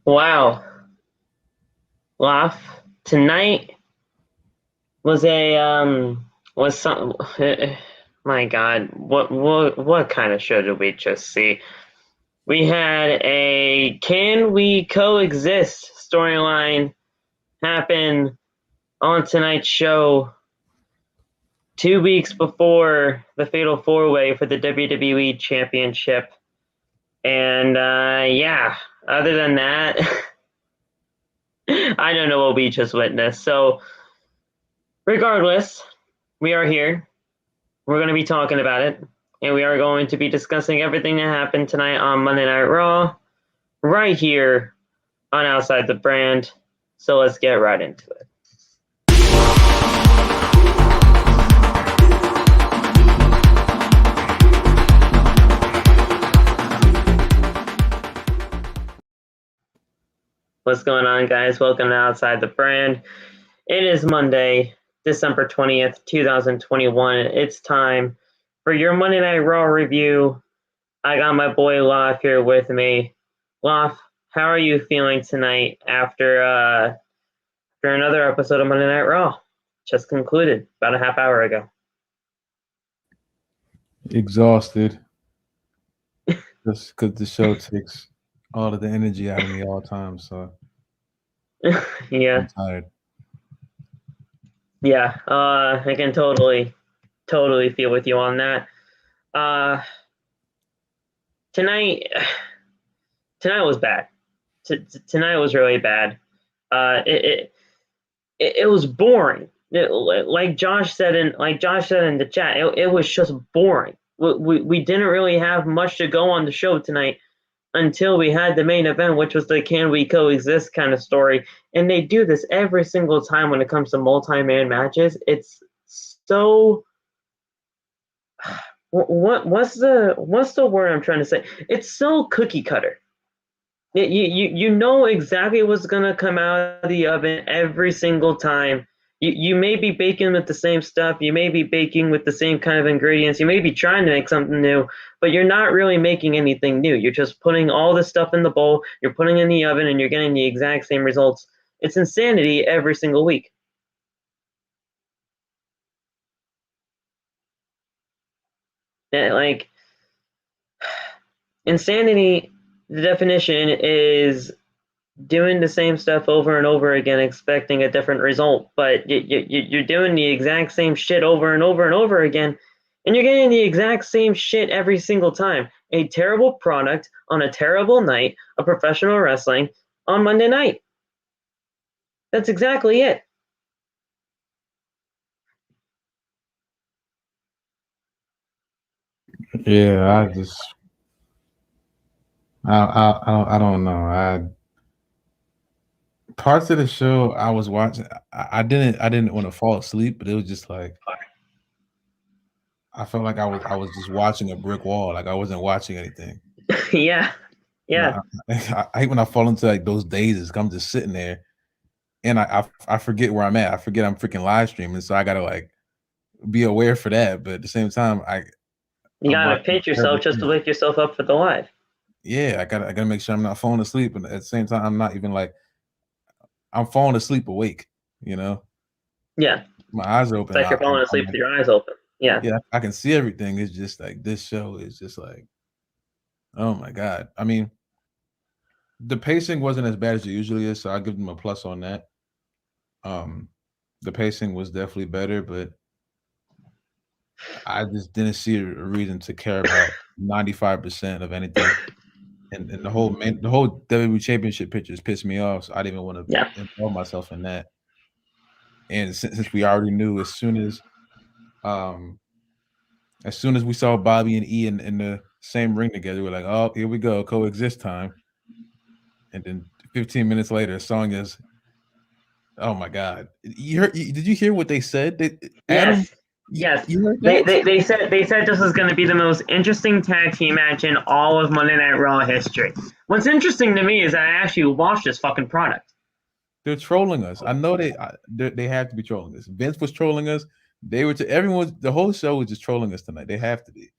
Wow. Laugh. Tonight was was some my God, what kind of show did we just see? We had a Can We Coexist storyline happen on tonight's show 2 weeks before the Fatal 4-Way for the WWE Championship. And yeah, other than that, I don't know what we just witnessed. So regardless, we are here. We're going to be talking about it. And we are going to be discussing everything that happened tonight on Monday Night Raw, right here on Outside the Brand. So let's get right into it. What's going on, guys? Welcome to Outside the Brand. It is Monday, December 20th, 2021. It's time for your Monday Night Raw review. I got my boy Loff here with me. Loff, how are you feeling tonight after another episode of Monday Night Raw? Just concluded about a half hour ago. Exhausted. Just because the show takes all of the energy out of me all the time, so Yeah. I'm tired. Yeah, I can totally feel with you on that. Tonight was bad. Tonight was really bad. It was boring. Like Josh said in the chat, it was just boring. We didn't really have much to go on the show tonight until we had the main event, which was the Can We Coexist kind of story. And they do this every single time when it comes to multi-man matches. It's so what's the word I'm trying to say? It's so cookie cutter. You know exactly what's gonna come out of the oven every single time. You may be baking with the same stuff, you may be baking with the same kind of ingredients, you may be trying to make something new, but you're not really making anything new. You're just putting all this stuff in the bowl, you're putting it in the oven, and you're getting the exact same results. It's insanity every single week. Like, insanity, the definition is doing the same stuff over and over again, expecting a different result, but you're doing the exact same shit over and over and over again, and you're getting the exact same shit every single time. A terrible product on a terrible night of professional wrestling on Monday night. That's exactly it. Yeah, I don't know. Parts of the show I was watching, I didn't want to fall asleep, but it was just like I felt like I was just watching a brick wall, like I wasn't watching anything. Yeah. I hate when I fall into like those dazes. I'm just sitting there, and I forget where I'm at. I forget I'm freaking live streaming, so I gotta like be aware for that. But at the same time, You I'm gotta watching pinch yourself terrible just to things. wake yourself up for the live. Yeah, I gotta make sure I'm not falling asleep, and at the same time, I'm not even like I'm falling asleep awake. You know, Yeah. my eyes are It's open. like you're falling I'm asleep with like, your eyes open. Yeah. yeah, I can see everything. It's just like this show is just like, oh my god. I mean, the pacing wasn't as bad as it usually is, so I give them a plus on that. Um, the pacing was definitely better, but I just didn't see a reason to care about 95% of anything. And the whole WWE Championship pictures pissed me off, so I didn't even wanna Yeah. involve myself in that. And since we already knew um, as soon as we saw Bobby and E in the same ring together, we're like, "Oh, here we go, coexist time." And then 15 minutes later, Sonya's oh my god. Did you hear what they said? Adam, Yes. Yes. you heard They, that? they, they said this was going to be the most interesting tag team match in all of Monday Night Raw history. What's interesting to me is I actually watched this fucking product. They're trolling us. I know they have to be trolling us. Vince was trolling us. They were everyone was the whole show was just trolling us tonight. They have to be.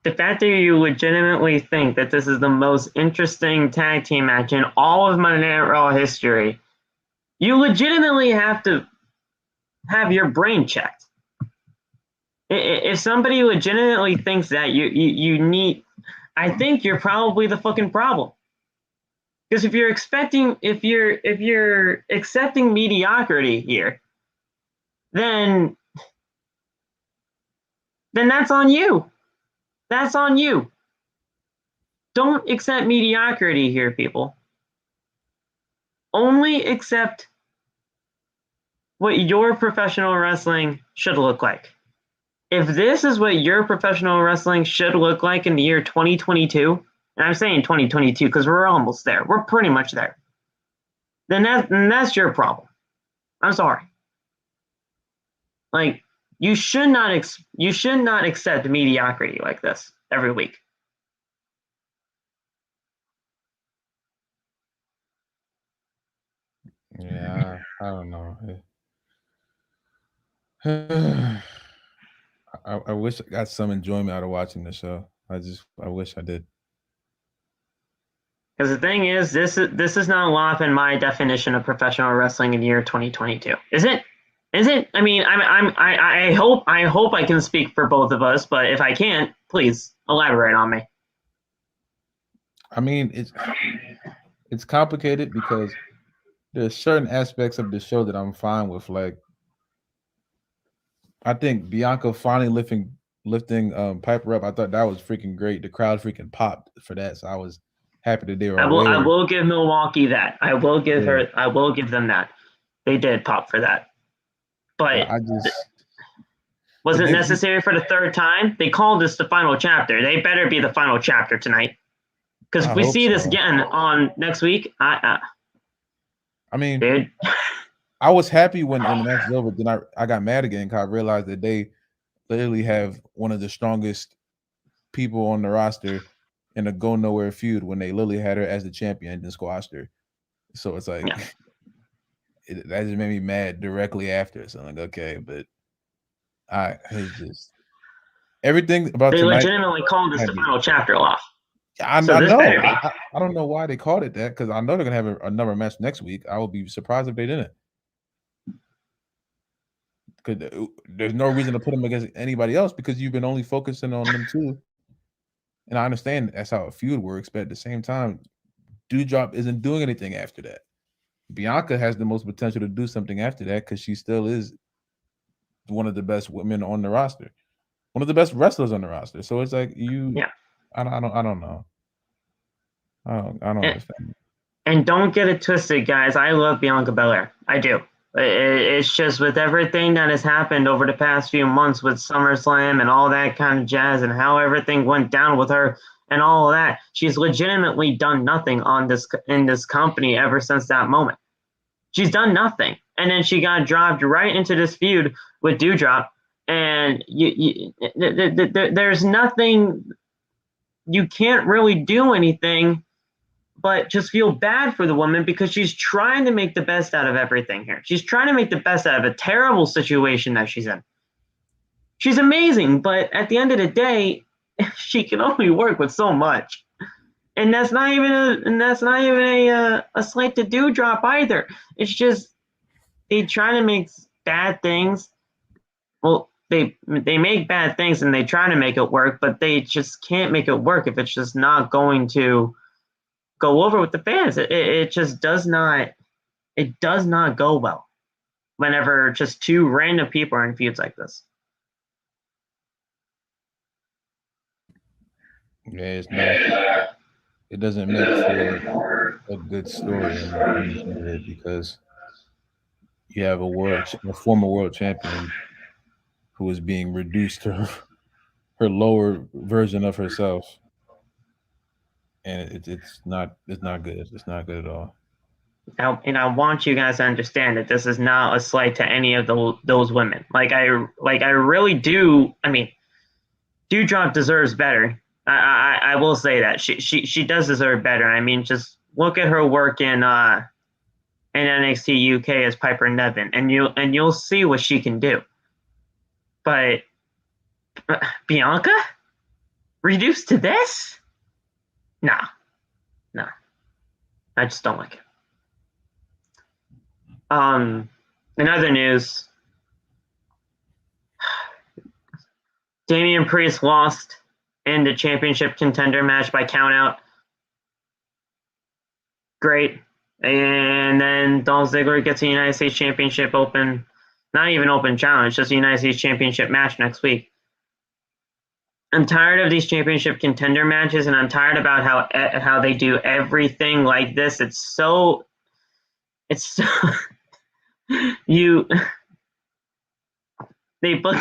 The fact that you legitimately think that this is the most interesting tag team match in all of Monday Night Raw history, you legitimately have to have your brain checked. If somebody legitimately thinks that, you need, I think you're probably the fucking problem. Because if you're accepting mediocrity here, then that's on you. That's on you. Don't accept mediocrity here, people. Only accept what your professional wrestling should look like. If this is what your professional wrestling should look like in the year 2022, and I'm saying 2022 because we're almost there. We're pretty much there. Then that's your problem. I'm sorry. Like, you should not accept mediocrity like this every week. Yeah, I don't know. I wish I got some enjoyment out of watching the show. I wish I did. Because the thing is, this is not within my definition of professional wrestling in the year 2022. Is it? Is it? I mean, I hope I can speak for both of us, but if I can't, please elaborate on me. I mean, it's complicated because there's certain aspects of the show that I'm fine with. Like, I think Bianca finally lifting Piper up. I thought that was freaking great. The crowd freaking popped for that, so I was happy that they were aware. I will give Milwaukee that. I will give them that. They did pop for that. But was it necessary for the third time? They called this the final chapter. They better be the final chapter tonight. Because if we see this again on next week, I mean, dude. I was happy when the match was over. Then I got mad again because I realized that they literally have one of the strongest people on the roster in a go nowhere feud when they literally had her as the champion and squashed her. So it's like that just made me mad directly after. So I'm like, okay, but it's just everything about they tonight. Legitimately called this the final chapter off. I know. I don't know why they called it that because I know they're gonna have another match next week. I would be surprised if they didn't. Because there's no reason to put them against anybody else because you've been only focusing on them two. And I understand that's how a feud works, but at the same time, Doudrop isn't doing anything after that. Bianca has the most potential to do something after that because she still is one of the best women on the roster, one of the best wrestlers on the roster. So it's like I don't know. I don't understand. And don't get it twisted, guys. I love Bianca Belair. I do. It's just with everything that has happened over the past few months with SummerSlam and all that kind of jazz and how everything went down with her and all of that, she's legitimately done nothing in this company ever since that moment. She's done nothing. And then she got dropped right into this feud with Doudrop. And there's nothing, you can't really do anything but just feel bad for the woman because she's trying to make the best out of everything here. She's trying to make the best out of a terrible situation that she's in. She's amazing, but at the end of the day, she can only work with so much. And that's not even a slight to Doudrop either. It's just they try to make bad things. Well, they make bad things and they try to make it work, but they just can't make it work if it's just not going to go over with the fans. It just does not go well whenever just two random people are in feuds like this. Yeah, it's not. It doesn't make for a good story in my opinion because you have a former world champion who is being reduced to her lower version of herself, and it's not good. It's not good at all. And I want you guys to understand that this is not a slight to any of those women. I really do. I mean, Doudrop deserves better. I will say that she does deserve better. I mean, just look at her work in NXT UK as Piper Niven, and you'll see what she can do. But Bianca, reduced to this? Nah. I just don't like it. In other news, Damian Priest lost in the championship contender match by countout. Great. And then Dolph Ziggler gets a United States Championship open, not even open challenge, just a United States Championship match next week. I'm tired of these championship contender matches, and I'm tired about how they do everything like this. It's so they book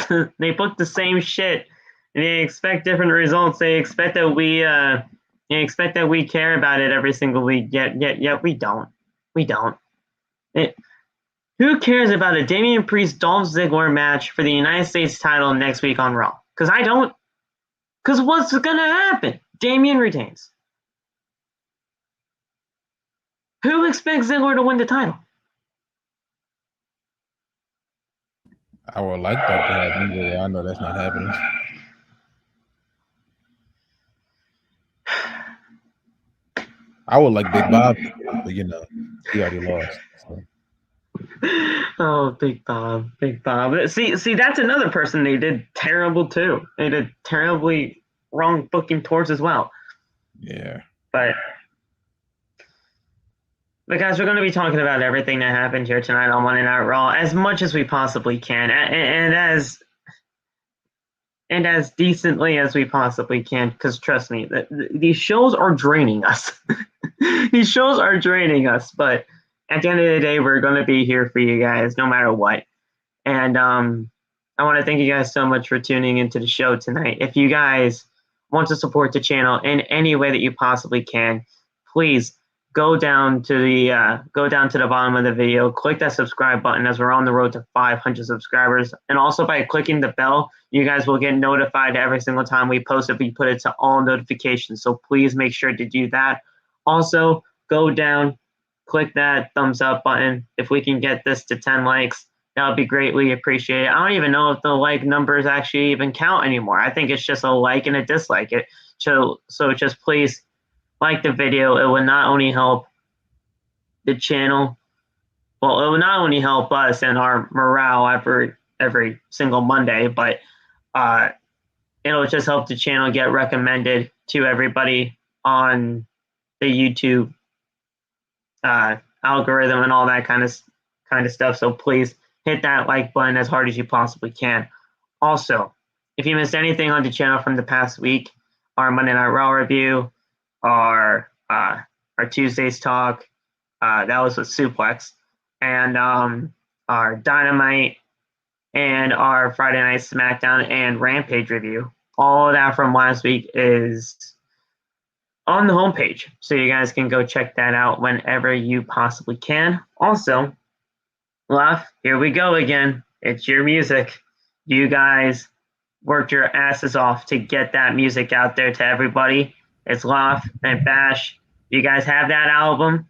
the same shit, and they expect different results. They expect that we care about it every single week. Yet we don't. Who cares about a Damian Priest Dolph Ziggler match for the United States title next week on Raw? Because I don't. Because what's gonna happen? Damian retains. Who expects Ziggler to win the title? I would like that to happen, but I know that's not happening. I would like Big Bob, but he already lost. So. Oh, Big Bob. See, that's another person they did terrible too. They did terribly wrong booking towards as well. Yeah. But guys, we're going to be talking about everything that happened here tonight on Monday Night Raw as much as we possibly can, and as decently as we possibly can. Because trust me, these shows are draining us. These shows are draining us, but at the end of the day, we're going to be here for you guys no matter what. And I want to thank you guys so much for tuning into the show tonight. If you guys want to support the channel in any way that you possibly can, please go down to the bottom of the video, click that subscribe button as we're on the road to 500 subscribers. And also by clicking the bell, you guys will get notified every single time we post it. We put it to all notifications. So please make sure to do that. Also, go down, click that thumbs up button. If we can get this to 10 likes, that would be greatly appreciated. I don't even know if the like numbers actually even count anymore. I think it's just a like and a dislike. So just please like the video. It would not only help the channel, well, it would not only help us and our morale every single Monday, but it'll just help the channel get recommended to everybody on the YouTube algorithm and all that kind of stuff. So please hit that like button as hard as you possibly can. Also, if you missed anything on the channel from the past week, our Monday Night Raw review, our Tuesday's talk, that was with Suplex, and our Dynamite and our Friday Night SmackDown and Rampage review, all of that from last week is on the homepage, so you guys can go check that out whenever you possibly can. Also, Luff, here we go again. It's your music. You guys worked your asses off to get that music out there to everybody. It's Luff and Bash. You guys have that album,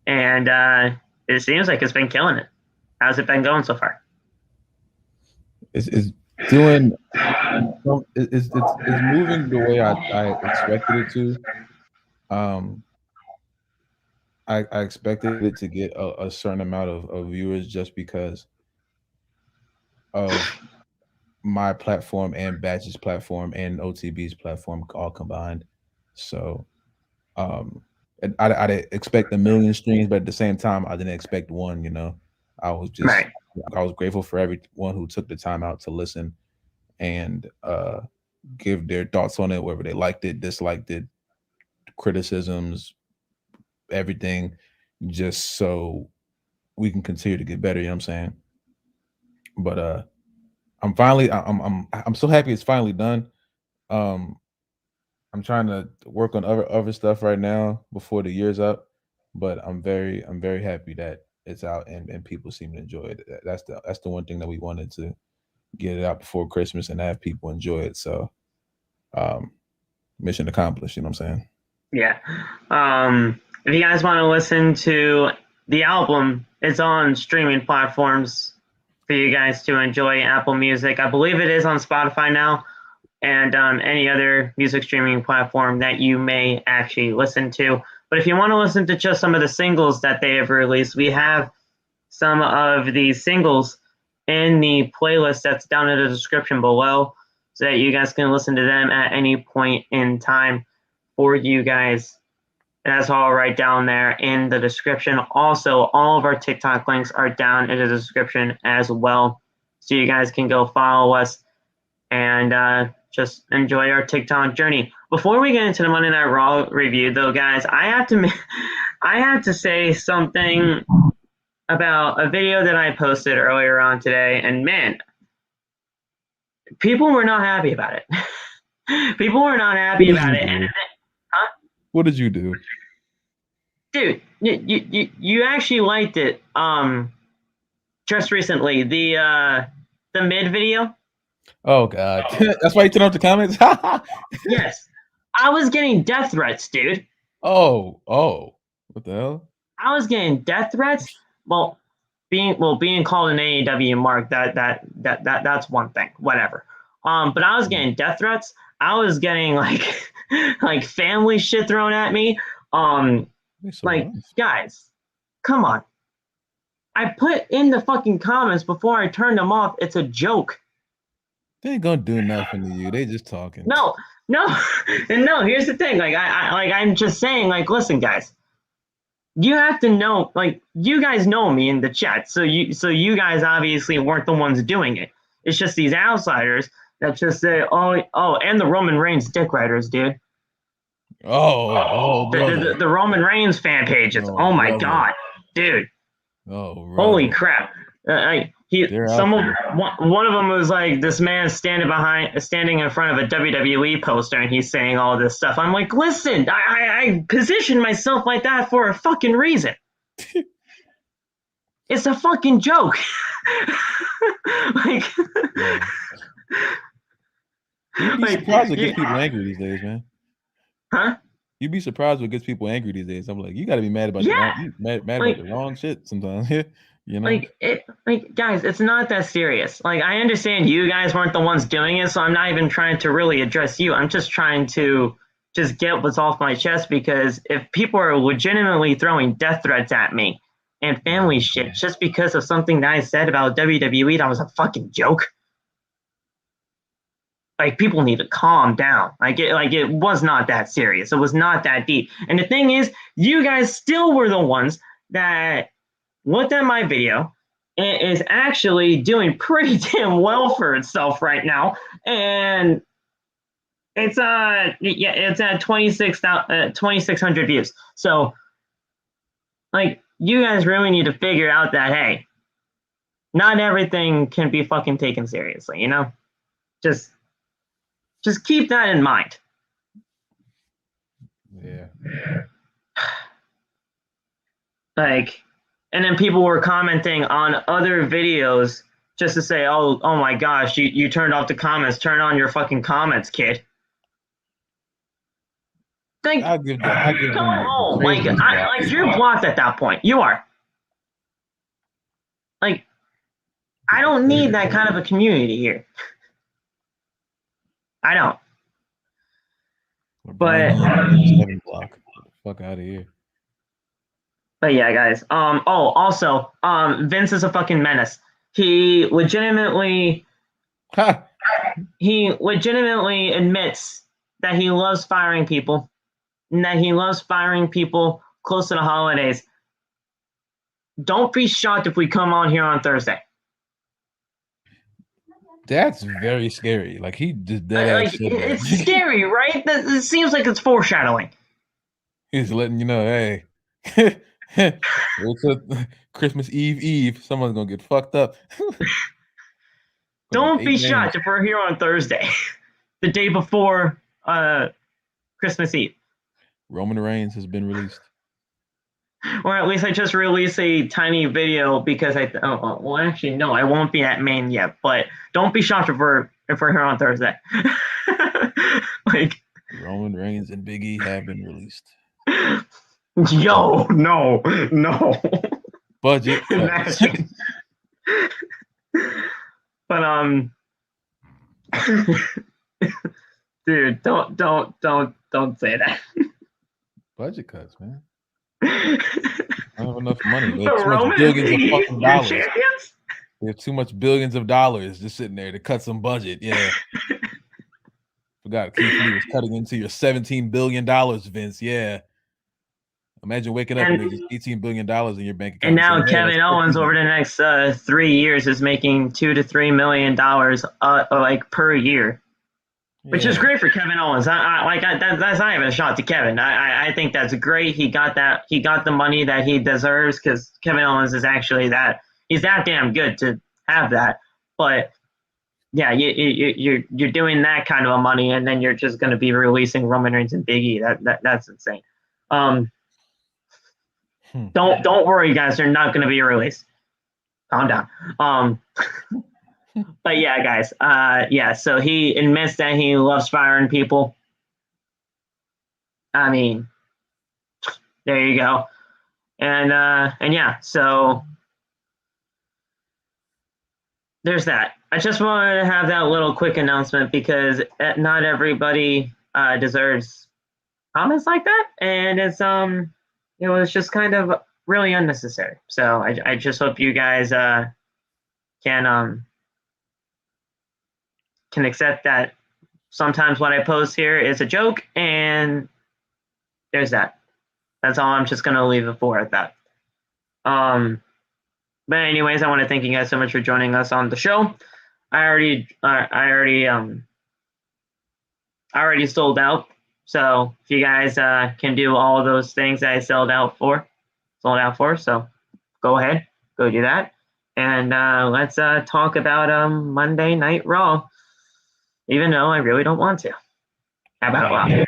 and it seems like it's been killing it. How's it been going so far? It's doing. It's moving the way I expected it to. I expected it to get a certain amount of viewers just because of my platform and Batch's platform and OTB's platform all combined. So I didn't expect 1 million streams, but at the same time, I didn't expect one. I was just Right. I was grateful for everyone who took the time out to listen and give their thoughts on it, whether they liked it, disliked it, criticisms, everything, just so we can continue to get better. You know what I'm saying? But I'm so happy it's finally done. I'm trying to work on other stuff right now before the year's up, but I'm very happy that it's out and people seem to enjoy it. That's the one thing that we wanted, to get it out before Christmas and have people enjoy it. So mission accomplished, you know what I'm saying? Yeah. If you guys want to listen to the album, it's on streaming platforms for you guys to enjoy. Apple Music, I believe it is on Spotify now. and any other music streaming platform that you may actually listen to. But if you want to listen to just some of the singles that they have released, we have some of these singles in the playlist that's down in the description below, so that you guys can listen to them at any point in time for you guys. That's all right down there in the description. Also, all of our TikTok links are down in the description as well, so you guys can go follow us and just enjoy our TikTok journey. Before we get into the Monday Night Raw review, though, guys, I have to say something about a video that I posted earlier on today, and man, people were not happy about it. People were not happy about it. What did you do? Dude, you actually liked it just recently, the mid video. Oh god. That's why you turned off the comments? Yes. I was getting death threats, dude. Oh, what the hell? I was getting death threats. Well, being called an AEW mark, that's one thing. Whatever. But I was getting death threats. I was getting like family shit thrown at me. Guys, come on. I put in the fucking comments before I turned them off. It's a joke. They ain't gonna do nothing to you. They just talking. No. And no, here's the thing. I'm just saying, listen, guys. You have to know, you guys know me in the chat. So you guys obviously weren't the ones doing it. It's just these outsiders that just say, oh, and the Roman Reigns dick writers, dude. The Roman Reigns fan pages. Oh my god, dude. Holy crap. One of them was like, this man standing in front of a WWE poster, and he's saying all this stuff. I'm like, listen, I positioned myself like that for a fucking reason. It's a fucking joke. You'd be surprised what gets people angry these days, man. Huh? You'd be surprised what gets people angry these days. I'm like, you got to be mad about mad about the wrong shit sometimes. You know, guys, it's not that serious. I understand you guys weren't the ones doing it, so I'm not even trying to really address you. I'm just trying to get what's off my chest, because if people are legitimately throwing death threats at me and family shit just because of something that I said about WWE that was a fucking joke, people need to calm down. It was not that serious. It was not that deep. And the thing is, you guys still were the ones that looked at my video. It is actually doing pretty damn well for itself right now, and it's at 2,600 views. So you guys really need to figure out that, hey, not everything can be fucking taken seriously, you know? Just keep that in mind. Yeah. And then people were commenting on other videos just to say, oh my gosh, you turned off the comments. Turn on your fucking comments, kid. I give them you're blocked at that point. You are. I don't need that kind of a community here. I don't. But block. Get the fuck out of here. But yeah, guys. Also, Vince is a fucking menace. He legitimately admits that he loves firing people, and that he loves firing people close to the holidays. Don't be shocked if we come on here on Thursday. That's very scary. He just dead ass shit. It's scary, right? It seems like it's foreshadowing. He's letting you know, hey. It's a Christmas Eve. Someone's gonna get fucked up. Don't be shocked if we're here on Thursday, the day before Christmas Eve. Roman Reigns has been released. Or at least I just released a tiny video because actually no, I won't be at Maine yet. But don't be shocked if we're here on Thursday. Roman Reigns and Big E have been released. Yo, no. Budget. But Dude, don't say that. Budget cuts, man. I don't have enough money. They have too much Roman billions of Biggie, fucking your dollars. champions? They have too much billions of dollars just sitting there to cut some budget. Yeah. Forgot Keith Lee was cutting into your $17 billion, Vince. Yeah. Imagine waking up and there's just $18 billion in your bank account. And now saying, hey, Kevin Owens over the next 3 years is making $2 to $3 million like per year, which is great for Kevin Owens. That's not even a shot to Kevin. I think that's great. He got the money that he deserves because Kevin Owens is actually he's that damn good to have that. But yeah, you're doing that kind of a money, and then you're just going to be releasing Roman Reigns and Big E. That's insane. Don't worry, guys. They're not going to be released. Calm down. But yeah, guys. Yeah. So he admits that he loves firing people. I mean, there you go. And yeah. So there's that. I just wanted to have that little quick announcement because not everybody deserves comments like that, and it's it's just kind of really unnecessary. So I just hope you guys can accept that sometimes what I post here is a joke, and there's that. That's all I'm just gonna leave it for at that. But anyways, I want to thank you guys so much for joining us on the show. I already sold out. So if you guys can do all those things that I sold out for, so go ahead, go do that. And let's talk about Monday Night Raw, even though I really don't want to. How about Raw?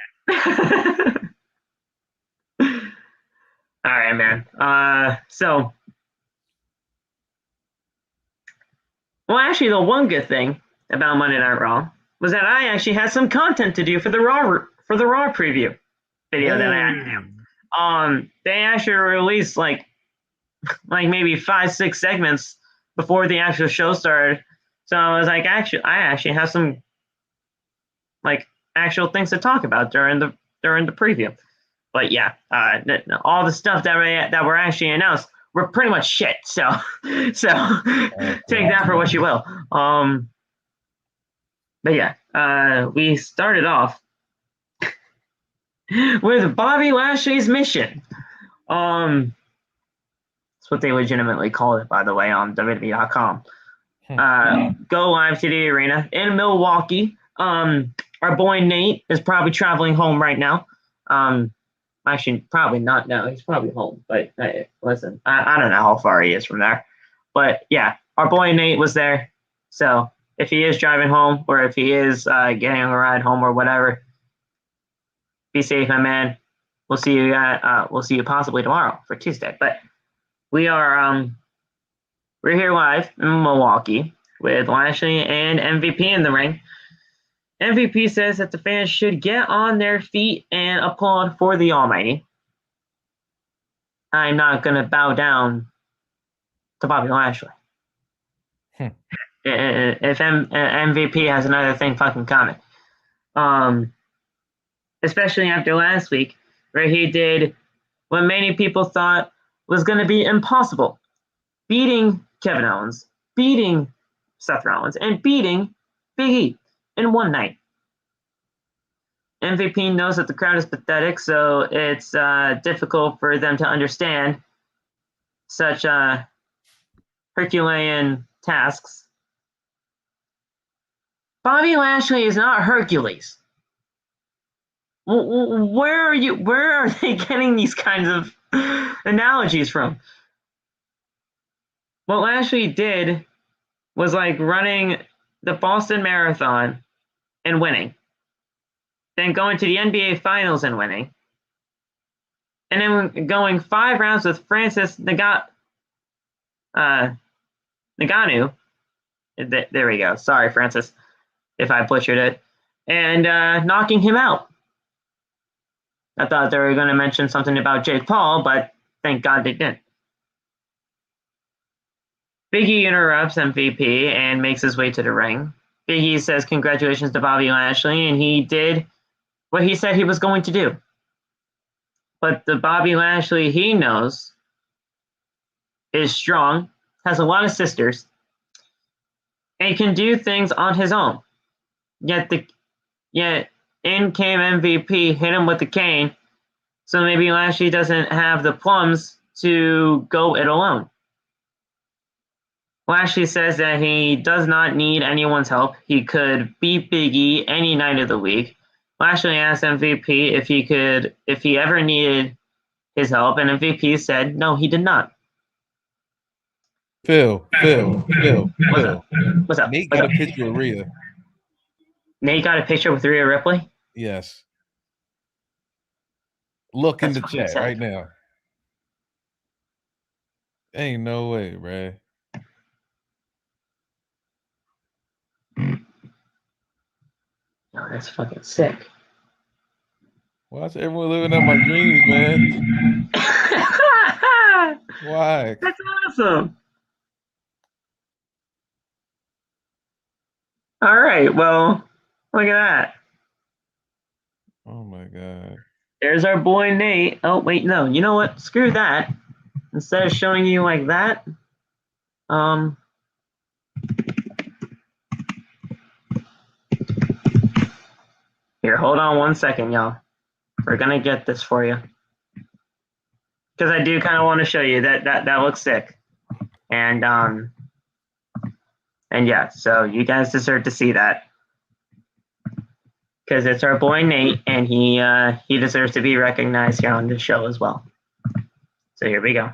All right, man. So, well, actually, the one good thing about Monday Night Raw was that I actually had some content to do for the Raw preview video that I had to do. They actually released like maybe 5-6 segments before the actual show started. So I was like, I actually have some like actual things to talk about during the preview. But yeah, all the stuff that were actually announced were pretty much shit. So take that for what you will. But yeah, we started off with Bobby Lashley's mission. That's what they legitimately call it, by the way, on WWE.com. Go live to the arena in Milwaukee. Our boy Nate is probably traveling home right now. Actually, probably not now. He's probably home. But listen, I don't know how far he is from there. But yeah, our boy Nate was there. So if he is driving home or if he is getting a ride home or whatever, be safe, my man. We'll see you. We'll see you possibly tomorrow for Tuesday. But we're here live in Milwaukee with Lashley and MVP in the ring. MVP says that the fans should get on their feet and applaud for the Almighty. I'm not going to bow down to Bobby Lashley. If MVP has another thing fucking coming. Especially after last week, where he did what many people thought was going to be impossible. Beating Kevin Owens, beating Seth Rollins, and beating Big E in one night. MVP knows that the crowd is pathetic, so it's difficult for them to understand such Herculean tasks. Bobby Lashley is not Hercules. Where are they getting these kinds of analogies from? What Lashley did was like running the Boston Marathon and winning. Then going to the NBA Finals and winning. And then going 5 rounds with Francis Ngannou. There we go. Sorry, Francis, if I butchered it. And knocking him out. I thought they were going to mention something about Jake Paul, but thank God they didn't. Big E interrupts MVP and makes his way to the ring. Big E says congratulations to Bobby Lashley, and he did what he said he was going to do. But the Bobby Lashley he knows is strong, has a lot of sisters, and can do things on his own. Yet in came MVP, hit him with the cane, so maybe Lashley doesn't have the plums to go it alone. Lashley says that he does not need anyone's help. He could beat Big E any night of the week. Lashley asked MVP if he ever needed his help, and MVP said no, he did not. Phil. What's up? Nate got a picture of Rhea. Nate got a picture with Rhea Ripley? Yes. Look in the chat right now. Ain't no way, bruh. No, that's fucking sick. Why's everyone living up my dreams, man? Why? That's awesome. All right, well, look at that. Oh my god. There's our boy Nate. Oh, wait, no. You know what? Screw that. Instead of showing you like that, here, hold on 1 second, y'all. We're gonna get this for you. Because I do kind of want to show you that looks sick. And yeah, so you guys deserve to see that. Because it's our boy Nate, and he deserves to be recognized here on this show as well. So here we go.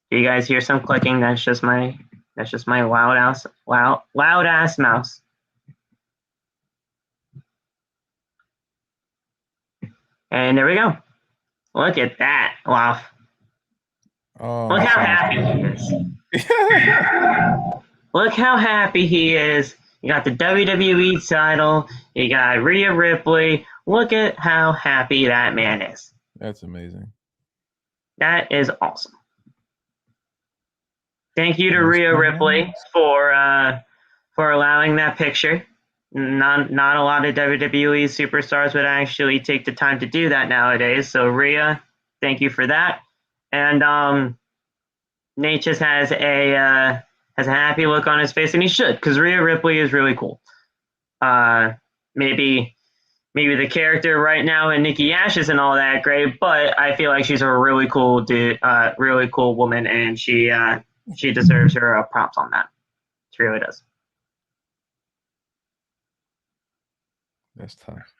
You guys hear some clicking? That's just my loud ass mouse. And there we go. Look at that. Wow. Oh, look how happy he is. Look how happy he is. You got the WWE title. You got Rhea Ripley. Look at how happy that man is. That's amazing. That is awesome. Thank you to Rhea Ripley for allowing that picture. Not a lot of WWE superstars would actually take the time to do that nowadays. So Rhea, thank you for that. And Nate just has a happy look on his face, and he should, because Rhea Ripley is really cool. Maybe the character right now in Nikki Ash isn't all that great, but I feel like she's a really cool dude, really cool woman, and she deserves her props on that. She really does. That's tough.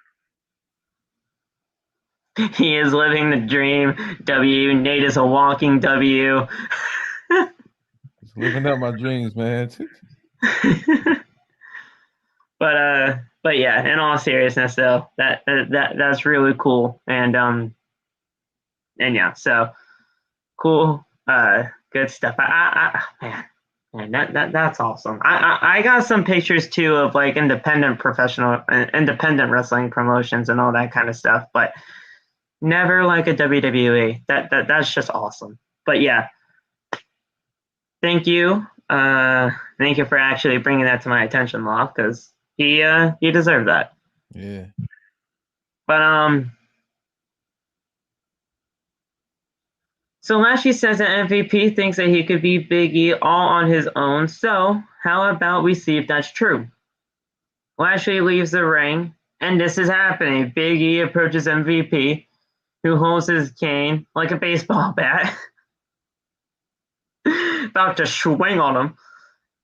He is living the dream. W. Nate is a walking W. Just living up my dreams, man. But yeah, in all seriousness though, that's really cool. And yeah, so cool, good stuff. Man, that's awesome. I got some pictures too of like independent wrestling promotions and all that kind of stuff, but never like a WWE. That's just awesome. But yeah, thank you for actually bringing that to my attention, Law, because he deserved that. Yeah. But so Lashley says that MVP thinks that he could beat Big E all on his own. So how about we see if that's true? Lashley leaves the ring, and this is happening. Big E approaches MVP, who holds his cane like a baseball bat, about to swing on him.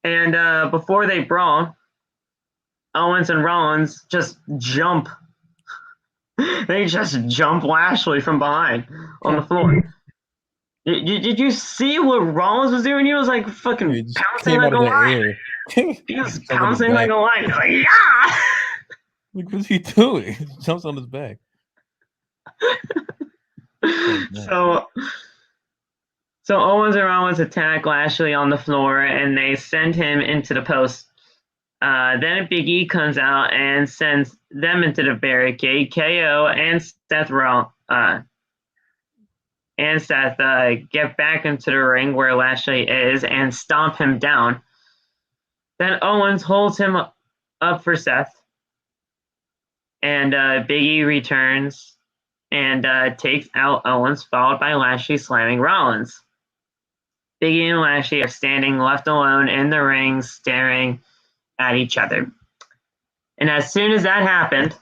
And before they brawl, Owens and Rollins just jump. They just jump Lashley from behind on the floor. Did you see what Rollins was doing? He was like fucking pouncing like a lion. He was pouncing like a lion. He's like, yeah! Like, what's he doing? He jumps on his back. So Owens and Rollins attack Lashley on the floor, and they send him into the post. Then Big E comes out and sends them into the barricade. KO and Seth get back into the ring where Lashley is and stomp him down. Then Owens holds him up for Seth. And Big E returns and takes out Owens, followed by Lashley slamming Rollins. Big E and Lashley are standing left alone in the ring, staring at each other. And as soon as that happened,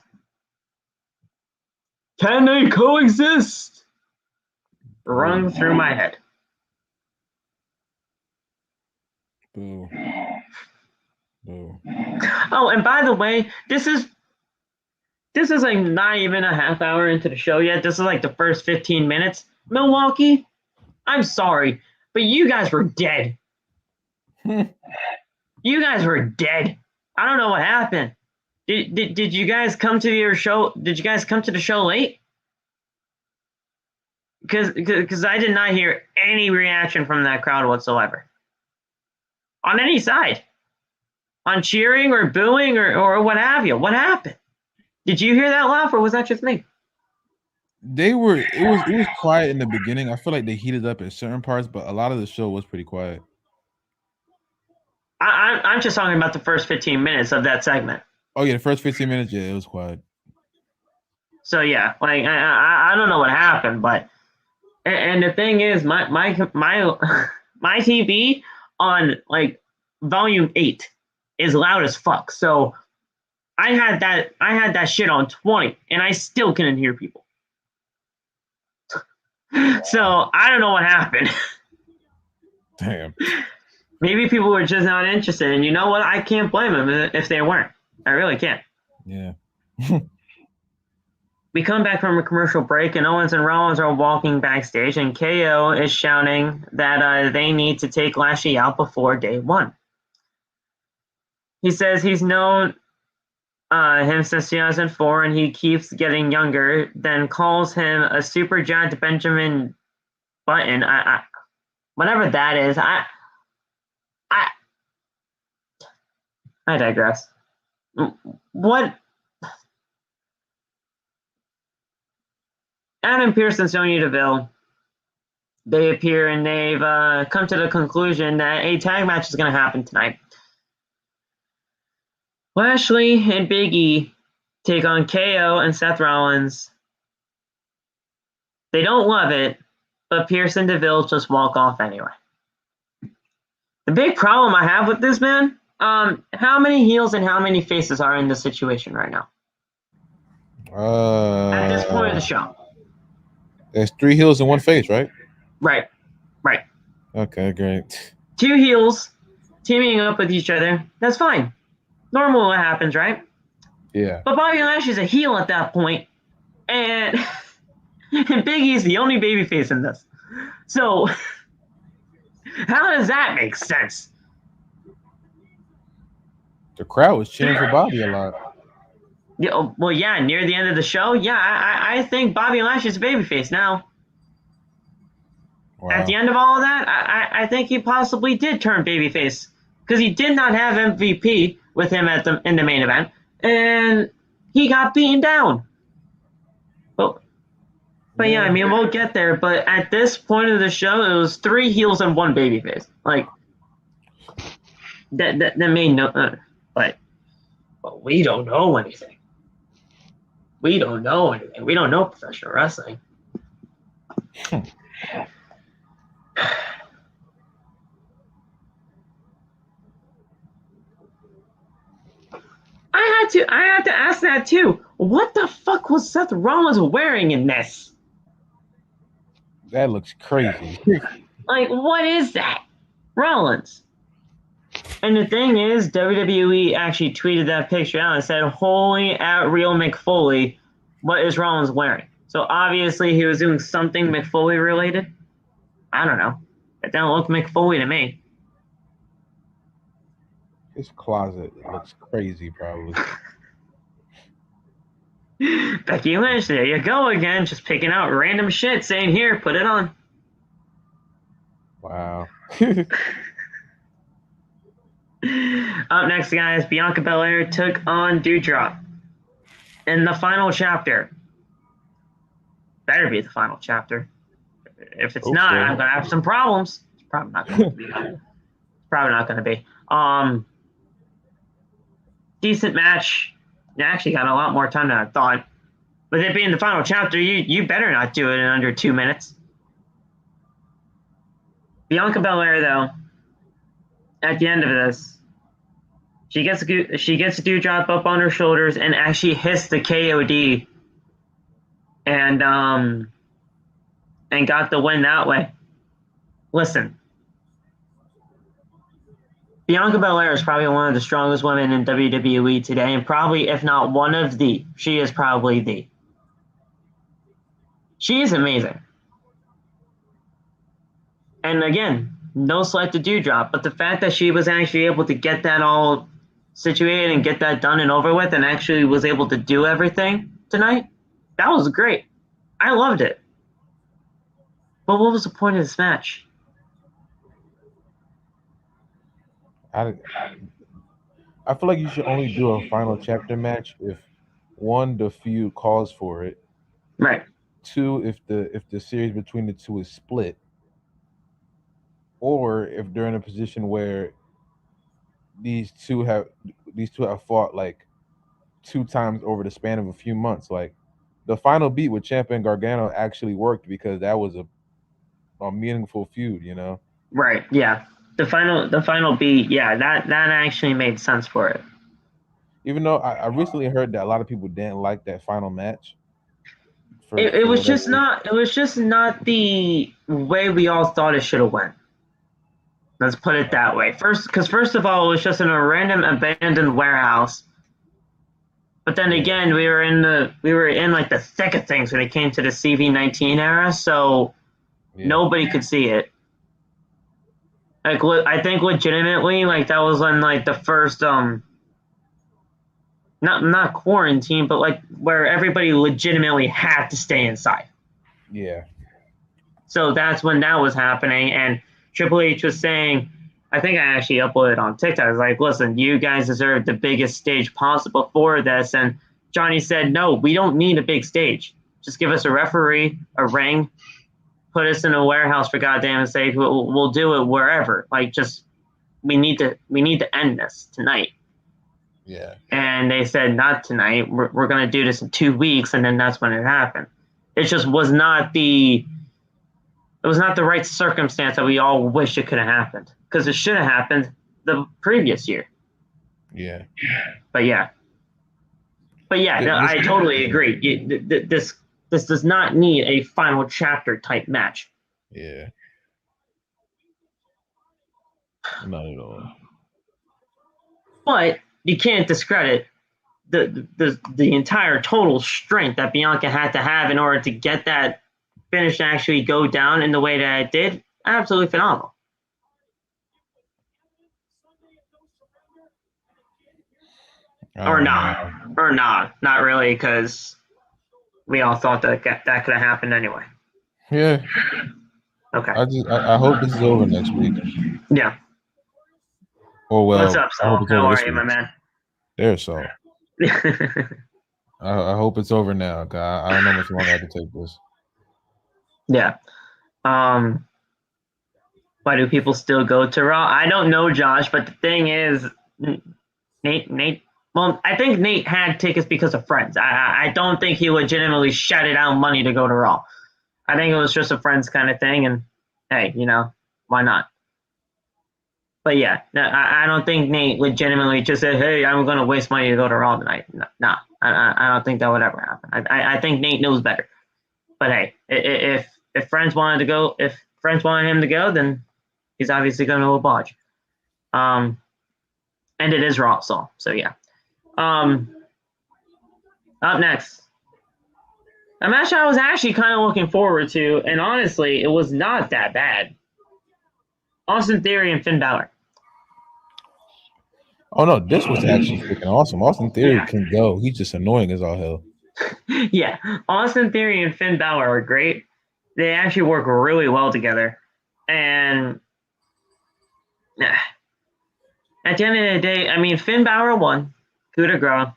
can they coexist? Rung through my head. Boo. Boo. Oh, and by the way, this is like not even a half hour into the show yet. This is like the first 15 minutes. Milwaukee, I'm sorry, but you guys were dead. You guys were dead. I don't know what happened. Did you guys come to your show? Did you guys come to the show late? Because I did not hear any reaction from that crowd whatsoever. On any side. On cheering or booing or what have you. What happened? Did you hear that laugh or was that just me? It was quiet in the beginning. I feel like they heated up at certain parts, but a lot of the show was pretty quiet. I'm just talking about the first 15 minutes of that segment. Oh yeah, the first 15 minutes, yeah, it was quiet. So yeah, like I don't know what happened, but and the thing is, my TV on like volume 8 is loud as fuck. So I had that shit on 20, and I still couldn't hear people. So I don't know what happened. Damn. Maybe people were just not interested, and you know what? I can't blame them if they weren't. I really can't. Yeah. We come back from a commercial break, and Owens and Rollins are walking backstage, and KO is shouting that they need to take Lashley out before day 1. He says he's known him since 2004, and he keeps getting younger, then calls him a super jacked Benjamin Button. Whatever that is, I digress. What? Adam Pearce and Sonya Deville, they appear and they've come to the conclusion that a tag match is going to happen tonight. Lashley and Big E take on KO and Seth Rollins. They don't love it, but Pearce and Deville just walk off anyway. The big problem I have with this, man, how many heels and how many faces are in this situation right now? At this point of the show. There's 3 heels and 1 face, right? Right. Okay, great. 2 heels teaming up with each other. That's fine. Normal what happens, right? Yeah. But Bobby Lashley's a heel at that point, and Big E's the only babyface in this. So how does that make sense? The crowd was cheering for Bobby a lot. Yeah, well, yeah, near the end of the show, yeah, I think Bobby Lashley's a babyface now. Wow. At the end of all of that, I think he possibly did turn babyface because he did not have MVP with him in the main event, and he got beaten down. But yeah, I mean, we'll get there. But at this point of the show, it was 3 heels and 1 babyface. Like that made no. But we don't know anything. We don't know anything. We don't know professional wrestling. I had to ask that too. What the fuck was Seth Rollins wearing in this? That looks crazy. Like, what is that? Rollins. And the thing is, WWE actually tweeted that picture out and said, "Holy at real McFoley, what is Rollins wearing?" So obviously he was doing something McFoley related. I don't know. It don't look McFoley to me. His closet looks crazy, probably. Becky Lynch, there you go again, just picking out random shit, saying, "Here, put it on." Wow. Up next, guys, Bianca Belair took on Doudrop in the final chapter. Better be the final chapter. If it's not, I'm gonna have some problems. It's probably not going to be. decent match. You actually got a lot more time than I thought. With it being the final chapter, you better not do it in under 2 minutes. Bianca Belair, though, at the end of this, she gets a Doudrop up on her shoulders and actually hits the KOD, and got the win that way. Listen, Bianca Belair is probably one of the strongest women in WWE today, and probably, if not one of the, she is probably the. She is amazing. And again, no slight to Doudrop, but the fact that she was actually able to get that all situated and get that done and over with, and actually was able to do everything tonight, that was great. I loved it. But what was the point of this match? I feel like you should only do a final chapter match if, one, the feud calls for it. Right. Two, if the series between the two is split, or if they're in a position where these two have fought like 2 times over the span of a few months. Like the final beat with Ciampa and Gargano actually worked because that was a meaningful feud, you know. Right. Yeah. The final beat. Yeah. That actually made sense for it. Even though I recently heard that a lot of people didn't like that final match. It was just not the way we all thought it should have went. Let's put it that way. First of all, it was just in a random abandoned warehouse. But then again, we were in like the thick of things when it came to the CV19 era, so nobody could see it. Like, I think legitimately, like that was when like the first not quarantine, but like where everybody legitimately had to stay inside. Yeah. So that's when that was happening, and Triple H was saying, I think I actually uploaded on TikTok. I was like, listen, you guys deserve the biggest stage possible for this. And Johnny said, no, we don't need a big stage. Just give us a referee, a ring, put us in a warehouse for goddamn sake. We'll do it wherever. Like, just we need to end this tonight. Yeah. And they said, not tonight. We're going to do this in 2 weeks, and then that's when it happened. It just was not the right circumstance that we all wish it could have happened, because it should have happened the previous year. Yeah. But yeah, I totally agree. This does not need a final chapter type match. Yeah. Not at all. But you can't discredit the entire total strength that Bianca had to have in order to get that finish to actually go down in the way that it did. Absolutely phenomenal. Or not really, because we all thought that could have happened anyway. Yeah. Okay. I hope this is over next week. Yeah. Oh well. What's up, Saul? How are you, my man? There's Saul. I hope it's over now. I don't know how much longer I have to take this. Yeah. Why do people still go to Raw? I don't know, Josh, but the thing is, Nate. Well, I think Nate had tickets because of friends. I don't think he legitimately shouted out money to go to Raw. I think it was just a friends kind of thing, and hey, why not? But yeah, I don't think Nate legitimately just said, hey, I'm going to waste money to go to Raw tonight. No, I don't think that would ever happen. I think Nate knows better. But hey, if friends wanted to go, if friends wanted him to go, then he's obviously going to oblige. And it is Raw, so yeah. Up next, a match I was actually kind of looking forward to, and honestly, it was not that bad. Austin Theory and Finn Balor. Oh no, this was actually freaking awesome. Austin Theory can go. He's just annoying as all hell. Yeah, Austin Theory and Finn Balor are great. They actually work really well together. And at the end of the day, I mean, Finn Balor won. Coup de grace.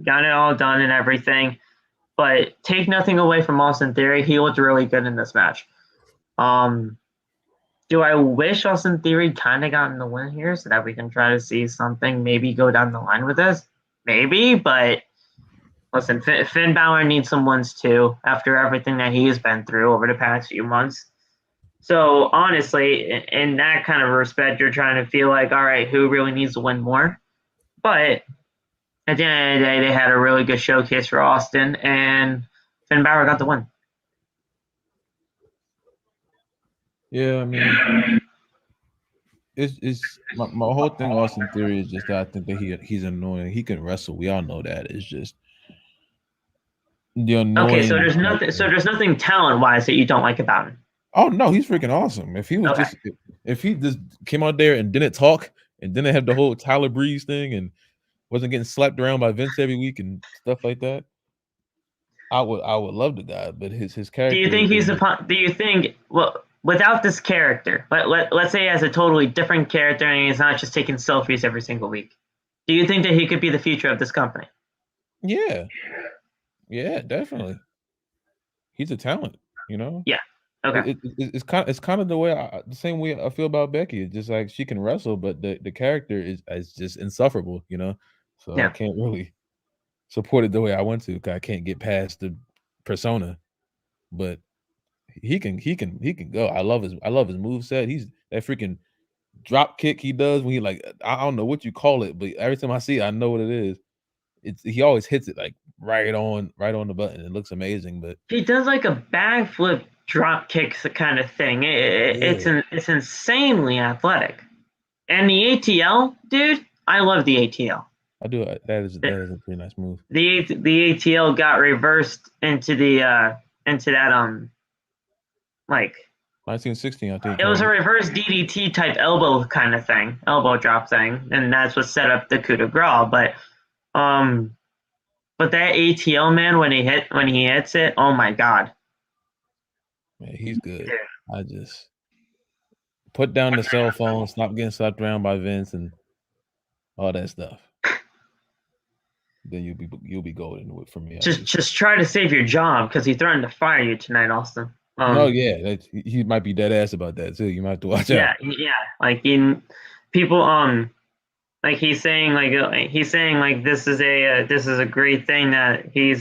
Got it all done and everything. But take nothing away from Austin Theory. He looked really good in this match. Do I wish Austin Theory kind of got in the win here so that we can try to see something maybe go down the line with this? Maybe, but listen, Finn Balor needs some wins too after everything that he has been through over the past few months. So honestly, in that kind of respect, you're trying to feel like, all right, who really needs to win more? But at the end of the day, they had a really good showcase for Austin, and Finn Balor got the win. Yeah, I mean, it's my whole thing. Austin Theory is just that I think that he's annoying. He can wrestle. We all know that. It's just the annoying. Okay, so there's nothing talent wise that you don't like about him. Oh no, he's freaking awesome. If he was if he just came out there and didn't talk and didn't have the whole Tyler Breeze thing and wasn't getting slapped around by Vince every week and stuff like that, I would love the guy. But his character. Do you think do you think without this character, let's say he has a totally different character and he's not just taking selfies every single week? Do you think that he could be the future of this company? Yeah, definitely. He's a talent, you know. Yeah. Okay. It's kind of the same way I feel about Becky. It's just like she can wrestle, but the character is just insufferable, you know. So I can't really support it the way I want to. 'Cause I can't get past the persona, but he can go. I love his moveset. He's that freaking drop kick he does when he I don't know what you call it, but every time I see it, I know what it is. He always hits it like right on the button. It looks amazing, but he does like a backflip drop kicks kind of thing. It's insanely athletic. And the ATL, dude, I love the ATL. I do. That is a pretty nice move. The ATL got reversed into that 1916, I think. It was a reverse DDT type elbow kind of thing, elbow drop thing, and that's what set up the coup de grace. But that ATL, man, when he hits it, oh my god. Man, he's good. Yeah. I just put down the cell phone, stop getting slapped around by Vince and all that stuff. Then you'll be golden for me. Just try to save your job because he threatened to fire you tonight, Austin. He might be dead ass about that too. You might have to watch out. Yeah. Like people like he's saying this is a great thing that he's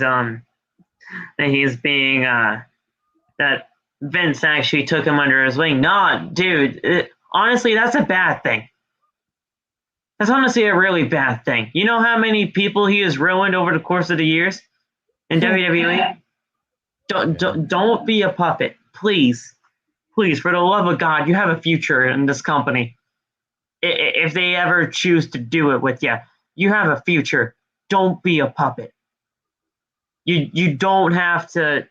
being that Vince actually took him under his wing. Nah, dude. Honestly, that's a bad thing. That's honestly a really bad thing. You know how many people he has ruined over the course of the years in WWE? Don't be a puppet, please. Please, for the love of God, you have a future in this company. If they ever choose to do it with you, you have a future. Don't be a puppet. You don't have to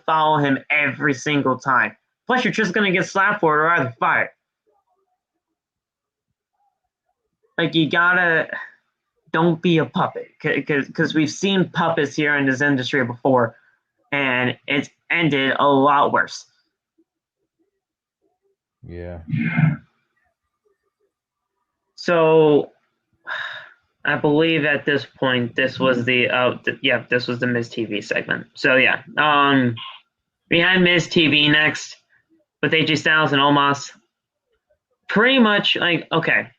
follow him every single time. Plus, you're just gonna get slapped for it or either fired. Like don't be a puppet, because we've seen puppets here in this industry before, and it's ended a lot worse. Yeah. So, I believe at this point this was the Miz TV segment. So yeah, we had Miz TV next with AJ Styles and Omos. Pretty much okay.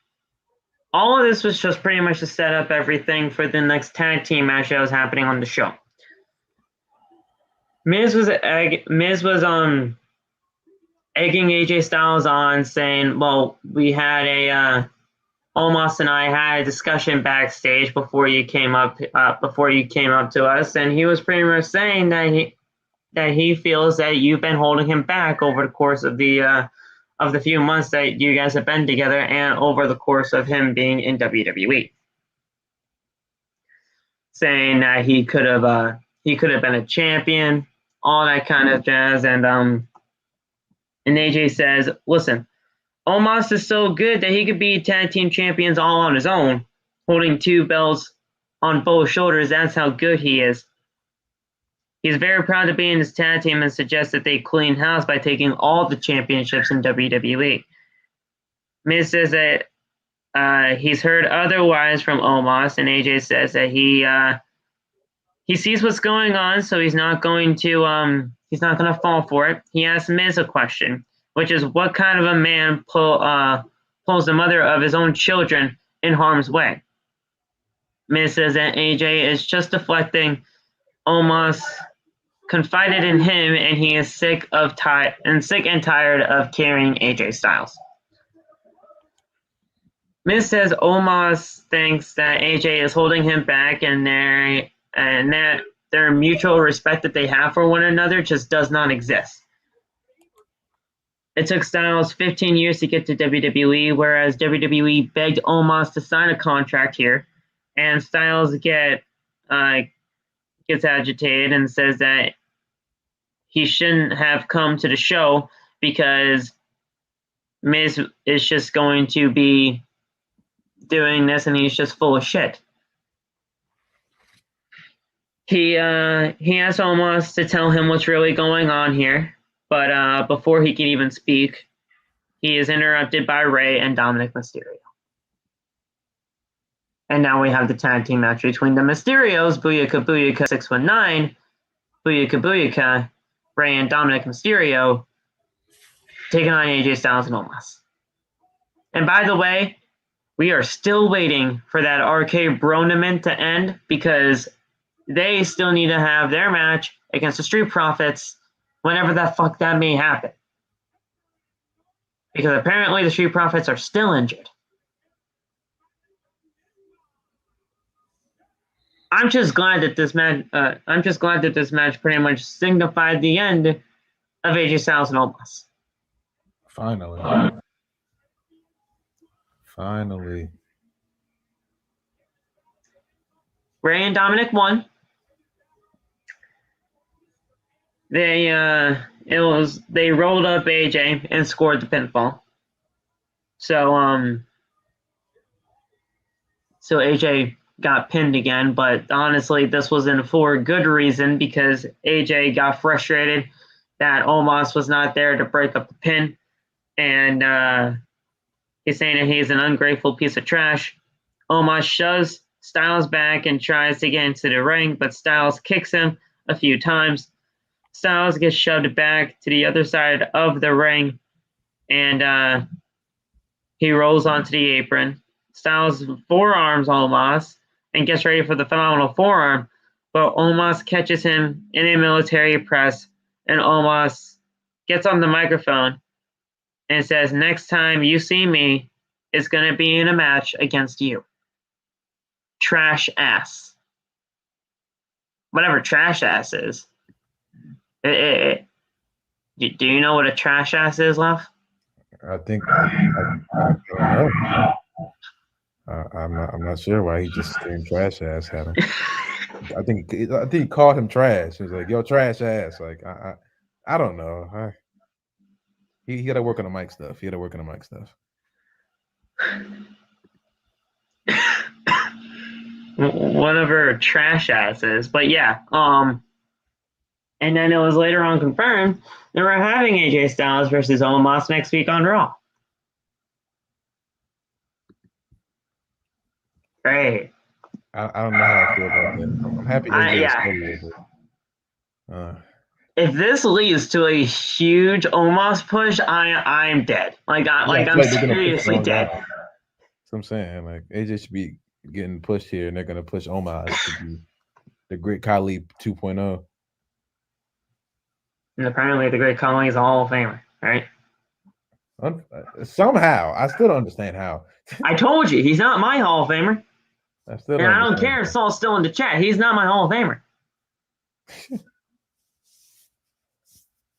All of this was just pretty much to set up everything for the next tag team match that was happening on the show. Miz was egging AJ Styles on, saying, "Well, we had Omos and I had a discussion backstage before you came up to us, and he was pretty much saying that he feels that you've been holding him back over the course of the few months that you guys have been together and over the course of him being in WWE. Saying that he could have been a champion, all that kind of jazz, and AJ says, "Listen, Omos is so good that he could be tag team champions all on his own, holding two belts on both shoulders. That's how good he is. He's very proud to be in his tag team and suggests that they clean house by taking all the championships in WWE." Miz says that he's heard otherwise from Omos, and AJ says that he sees what's going on, so he's not going to fall for it. He asks Miz a question. which is what kind of a man pulls the mother of his own children in harm's way. Miz says that AJ is just deflecting. Omos confided in him, and he is sick and tired of carrying AJ Styles. Miz says Omos thinks that AJ is holding him back, and that their mutual respect that they have for one another just does not exist. It took Styles 15 years to get to WWE, whereas WWE begged Omos to sign a contract here, and Styles gets agitated and says that he shouldn't have come to the show because Miz is just going to be doing this and he's just full of shit. He asked Omos to tell him what's really going on here, but before he can even speak, he is interrupted by Rhea and Dominic Mysterio. And now we have the tag team match between the Mysterios, Booyaka Booyaka 619, Booyaka Booyaka, Rhea and Dominic Mysterio, taking on AJ Styles and Omos. And by the way, we are still waiting for that RK Bronament to end because they still need to have their match against the Street Profits whenever the fuck that may happen. Because apparently the Street Profits are still injured. I'm just glad that this match pretty much signified the end of AJ Styles and Omos. Finally. Rhea and Dominic won. They rolled up AJ and scored the pinfall. So AJ got pinned again, but honestly, this wasn't for a good reason because AJ got frustrated that Omos was not there to break up the pin, and he's saying that he's an ungrateful piece of trash. Omos shoves Styles back and tries to get into the ring, but Styles kicks him a few times. Styles gets shoved back to the other side of the ring, and he rolls onto the apron. Styles forearms Omos and gets ready for the phenomenal forearm, but Omos catches him in a military press, and Omos gets on the microphone and says, "Next time you see me, it's going to be in a match against you." Trash ass. Whatever trash ass is. Do you know what a trash ass is, Love? I think I don't know. I'm not sure why he just screamed trash ass at him. I think he called him trash. He was like, "Yo, trash ass." Like I don't know. He got to work on the mic stuff. Whatever trash ass is, but yeah. And then it was later on confirmed that we're having AJ Styles versus Omos next week on Raw. Great. I don't know how I feel about that. I'm happy AJ is if this leads to a huge Omos push, I'm dead. I'm seriously dead. That's what I'm saying. Like AJ should be getting pushed here, and they're gonna push Omos to be the Great Khali 2.0. And apparently, the Great Khali is a Hall of Famer, right? Somehow, I still don't understand how. I told you, he's not my Hall of Famer. I don't care if Saul's still in the chat. He's not my Hall of Famer.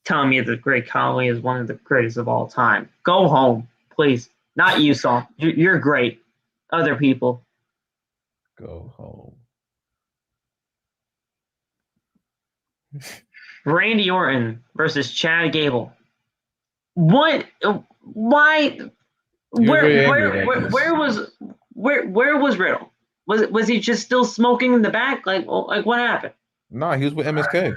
Telling me the Great Khali is one of the greatest of all time. Go home, please. Not you, Saul. You're great. Other people. Go home. Randy Orton versus Chad Gable. What? Why? Where was Riddle? Was he just still smoking in the back? Like what happened? No, he was with MSK.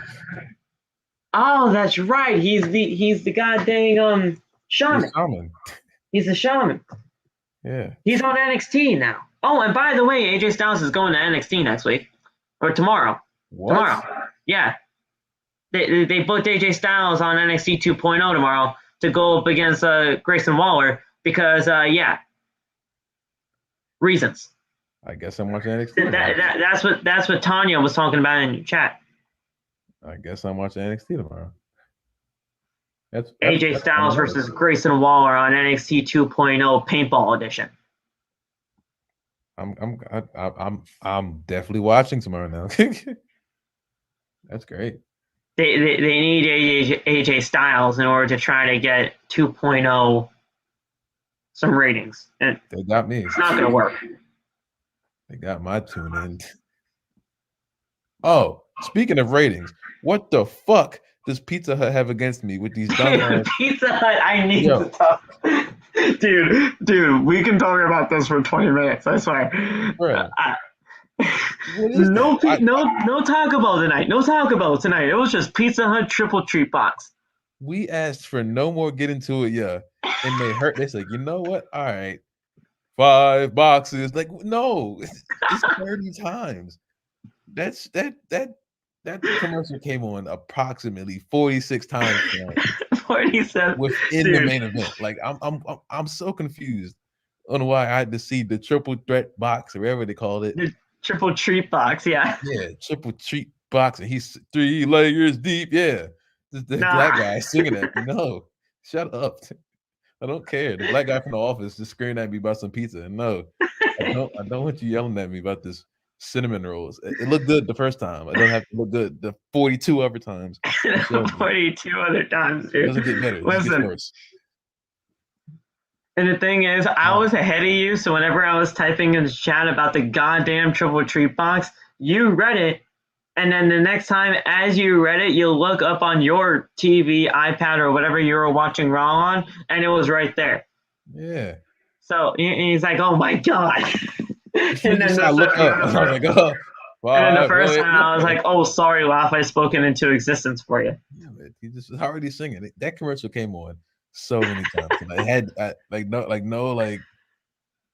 Oh, that's right. He's the goddamn shaman. He's a shaman. Yeah. He's on NXT now. Oh, and by the way, AJ Styles is going to NXT next week or tomorrow. What? Tomorrow. Yeah. They booked AJ Styles on NXT 2.0 tomorrow to go up against Grayson Waller because reasons. I guess I'm watching NXT. That's what Tanya was talking about in your chat. I guess I'm watching NXT tomorrow. That's AJ Styles versus Grayson Waller on NXT 2.0 Paintball Edition. I'm definitely watching tomorrow now. That's great. They need AJ Styles in order to try to get 2.0 some ratings. And they got me. It's not going to work. They got my tune in. Oh, speaking of ratings, what the fuck does Pizza Hut have against me with these dumb Pizza Hut, I need to talk. Dude, we can talk about this for 20 minutes. I swear. No Taco Bell tonight. No Taco Bell tonight. It was just Pizza Hut triple treat box. We asked for no more get into it, and they hurt. They said, you know what? All right, 5 boxes. Like, no, it's 30 times. That commercial came on approximately 46 times. 47 within the main event. Like, I'm so confused on why I had to see the triple threat box or whatever they called it. The triple treat box, yeah. Yeah, triple treat box, and he's 3 layers deep. Yeah, the black guy singing that. No, shut up. I don't care. The black guy from the office just screaming at me about some pizza. And no, I don't want you yelling at me about this cinnamon rolls. It looked good the first time. I don't have to look good the 42 other times. 42 other times, dude. It doesn't get better. It gets worse. And the thing is, I was ahead of you, so whenever I was typing in the chat about the goddamn triple treat box, you read it, and then the next time as you read it, you'll look up on your TV, iPad, or whatever you were watching Raw on, and it was right there. Yeah. So he's like, oh my God. And then I look up, and I was like, oh. Wow, and then the first time I was like, oh, sorry, Laugh, I've spoken into existence for you. Yeah, man, he just was already singing. That commercial came on so many times. I had no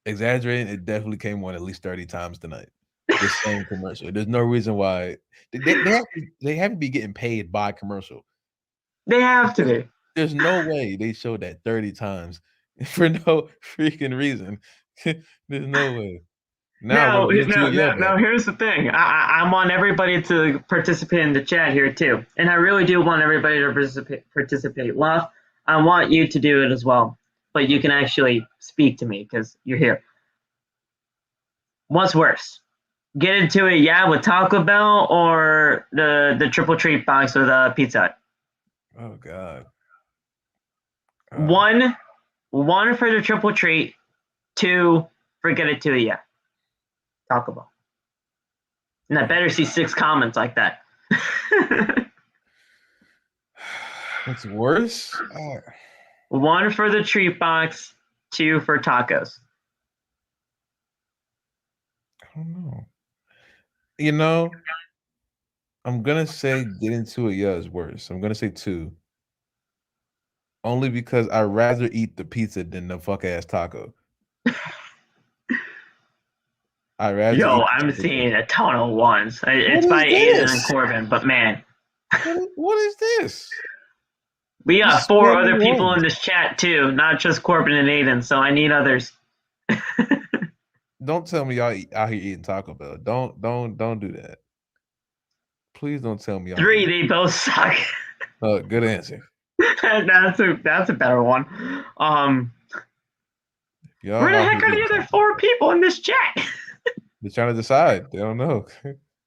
exaggerating. It definitely came on at least 30 times tonight. The same commercial. There's no reason why they have to be getting paid by commercial. They have to be. There's no way they showed that 30 times for no freaking reason. There's no way. Now here's the thing. I want everybody to participate in the chat here too, and I really do want everybody to participate. Love, I want you to do it as well, but you can actually speak to me because you're here. What's worse? Get into it, with Taco Bell or the triple treat box with Pizza Hut? Oh God. One for the triple treat, 2 for get it to it, Taco Bell. And I better see 6 comments like that. What's worse? 1 for the treat box, 2 for tacos. I don't know. I'm gonna say get into it, is worse. I'm gonna say 2. Only because I'd rather eat the pizza than the fuck ass taco. I'm seeing a ton of 1s. It's by Aiden and Corbin, but man. What is this? We got 4 other people in this chat too, not just Corbin and Aiden, so I need others. Don't tell me y'all out here eating Taco Bell. Don't do that. Please don't tell me. 3, they both suck. Good answer. That's a better one. Where the heck are the other 4 people in this chat? They're trying to decide. They don't know.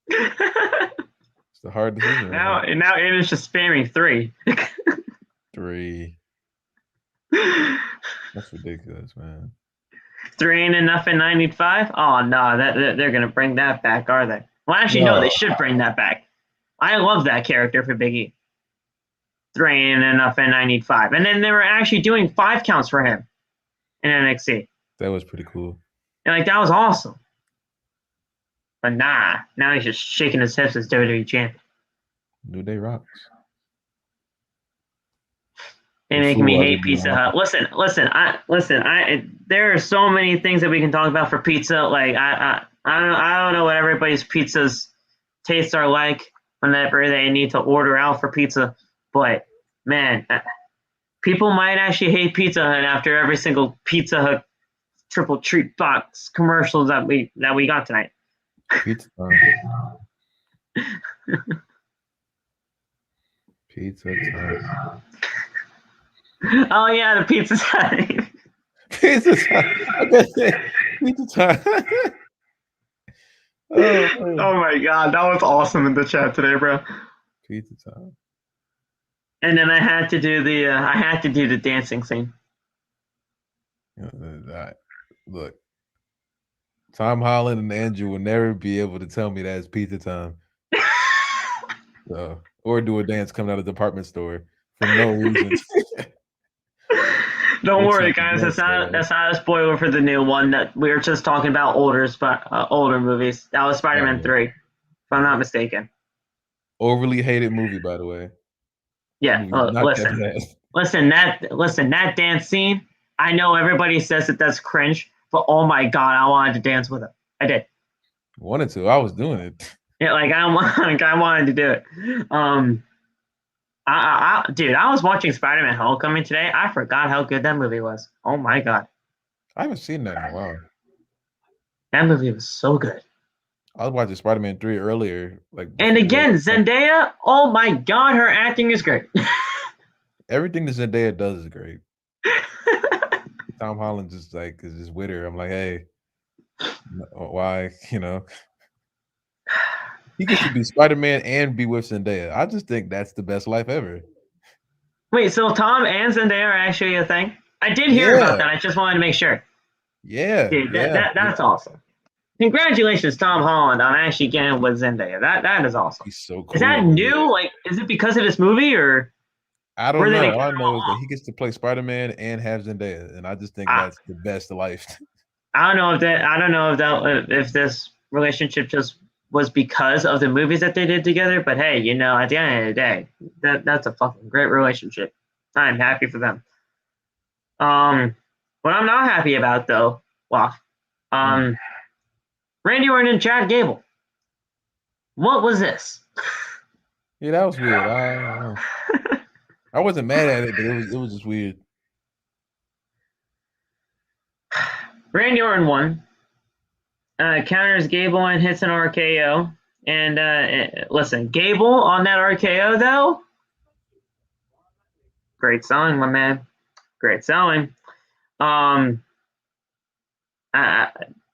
It's a hard decision. Now Aiden's just spamming 3. 3. That's ridiculous, man. 3 ain't enough in 95? Oh no, they're gonna bring that back, are they? Well, actually, no, they should bring that back. I love that character for Big E. 3 ain't enough in 95, and then they were actually doing 5 counts for him in NXT. That was pretty cool. And that was awesome. But now he's just shaking his hips as WWE champion. New Day rocks. They making me hate Pizza Hut. Listen. There are so many things that we can talk about for pizza. Like I don't know what everybody's pizzas tastes are like whenever they need to order out for pizza. But man, People might actually hate Pizza Hut after every single Pizza Hut triple treat box commercials that we got tonight. Pizza time. Pizza time. Oh yeah, the pizza time. Pizza time. I gotta say, pizza time. Oh my god, that was awesome in the chat today, bro. Pizza time. And then I had to do the dancing scene. Look, Tom Holland and Andrew will never be able to tell me that it's pizza time. Or do a dance coming out of the department store for no reason. Don't worry, guys. That's not a spoiler for the new one. That we were just talking about older movies. That was Spider-Man 3, if I'm not mistaken. Overly hated movie, by the way. Yeah, listen. That dance scene. I know everybody says that that's cringe, but oh my god, I wanted to dance with it. I did. Wanted to. I was doing it. Yeah, I wanted to do it. Dude, I was watching Spider-Man Homecoming today. I forgot how good that movie was. Oh my god. I haven't seen that in a while. That movie was so good. I was watching Spider-Man 3 earlier. And again, Zendaya, oh my god, her acting is great. Everything that Zendaya does is great. Tom Holland is just with her. I'm like, hey, why, He gets to be Spider-Man and be with Zendaya. I just think that's the best life ever. Wait, so Tom and Zendaya are actually a thing? I did hear about that. I just wanted to make sure. Yeah. Dude, that's awesome. Congratulations, Tom Holland, on actually getting with Zendaya. That is awesome. He's so cool. Is that new? Is it because of this movie or? I don't know. All I know is that he gets to play Spider-Man and have Zendaya, and I just think that's the best of life. I don't know if this relationship just was because of the movies that they did together, but hey, at the end of the day, that's a fucking great relationship. I'm happy for them. What I'm not happy about though, Randy Orton and Chad Gable. What was this? Yeah, that was weird. I wasn't mad at it, but it was just weird. Randy Orton won. Counters Gable and hits an RKO. And listen, Gable on that RKO though. Great selling, my man. Great selling.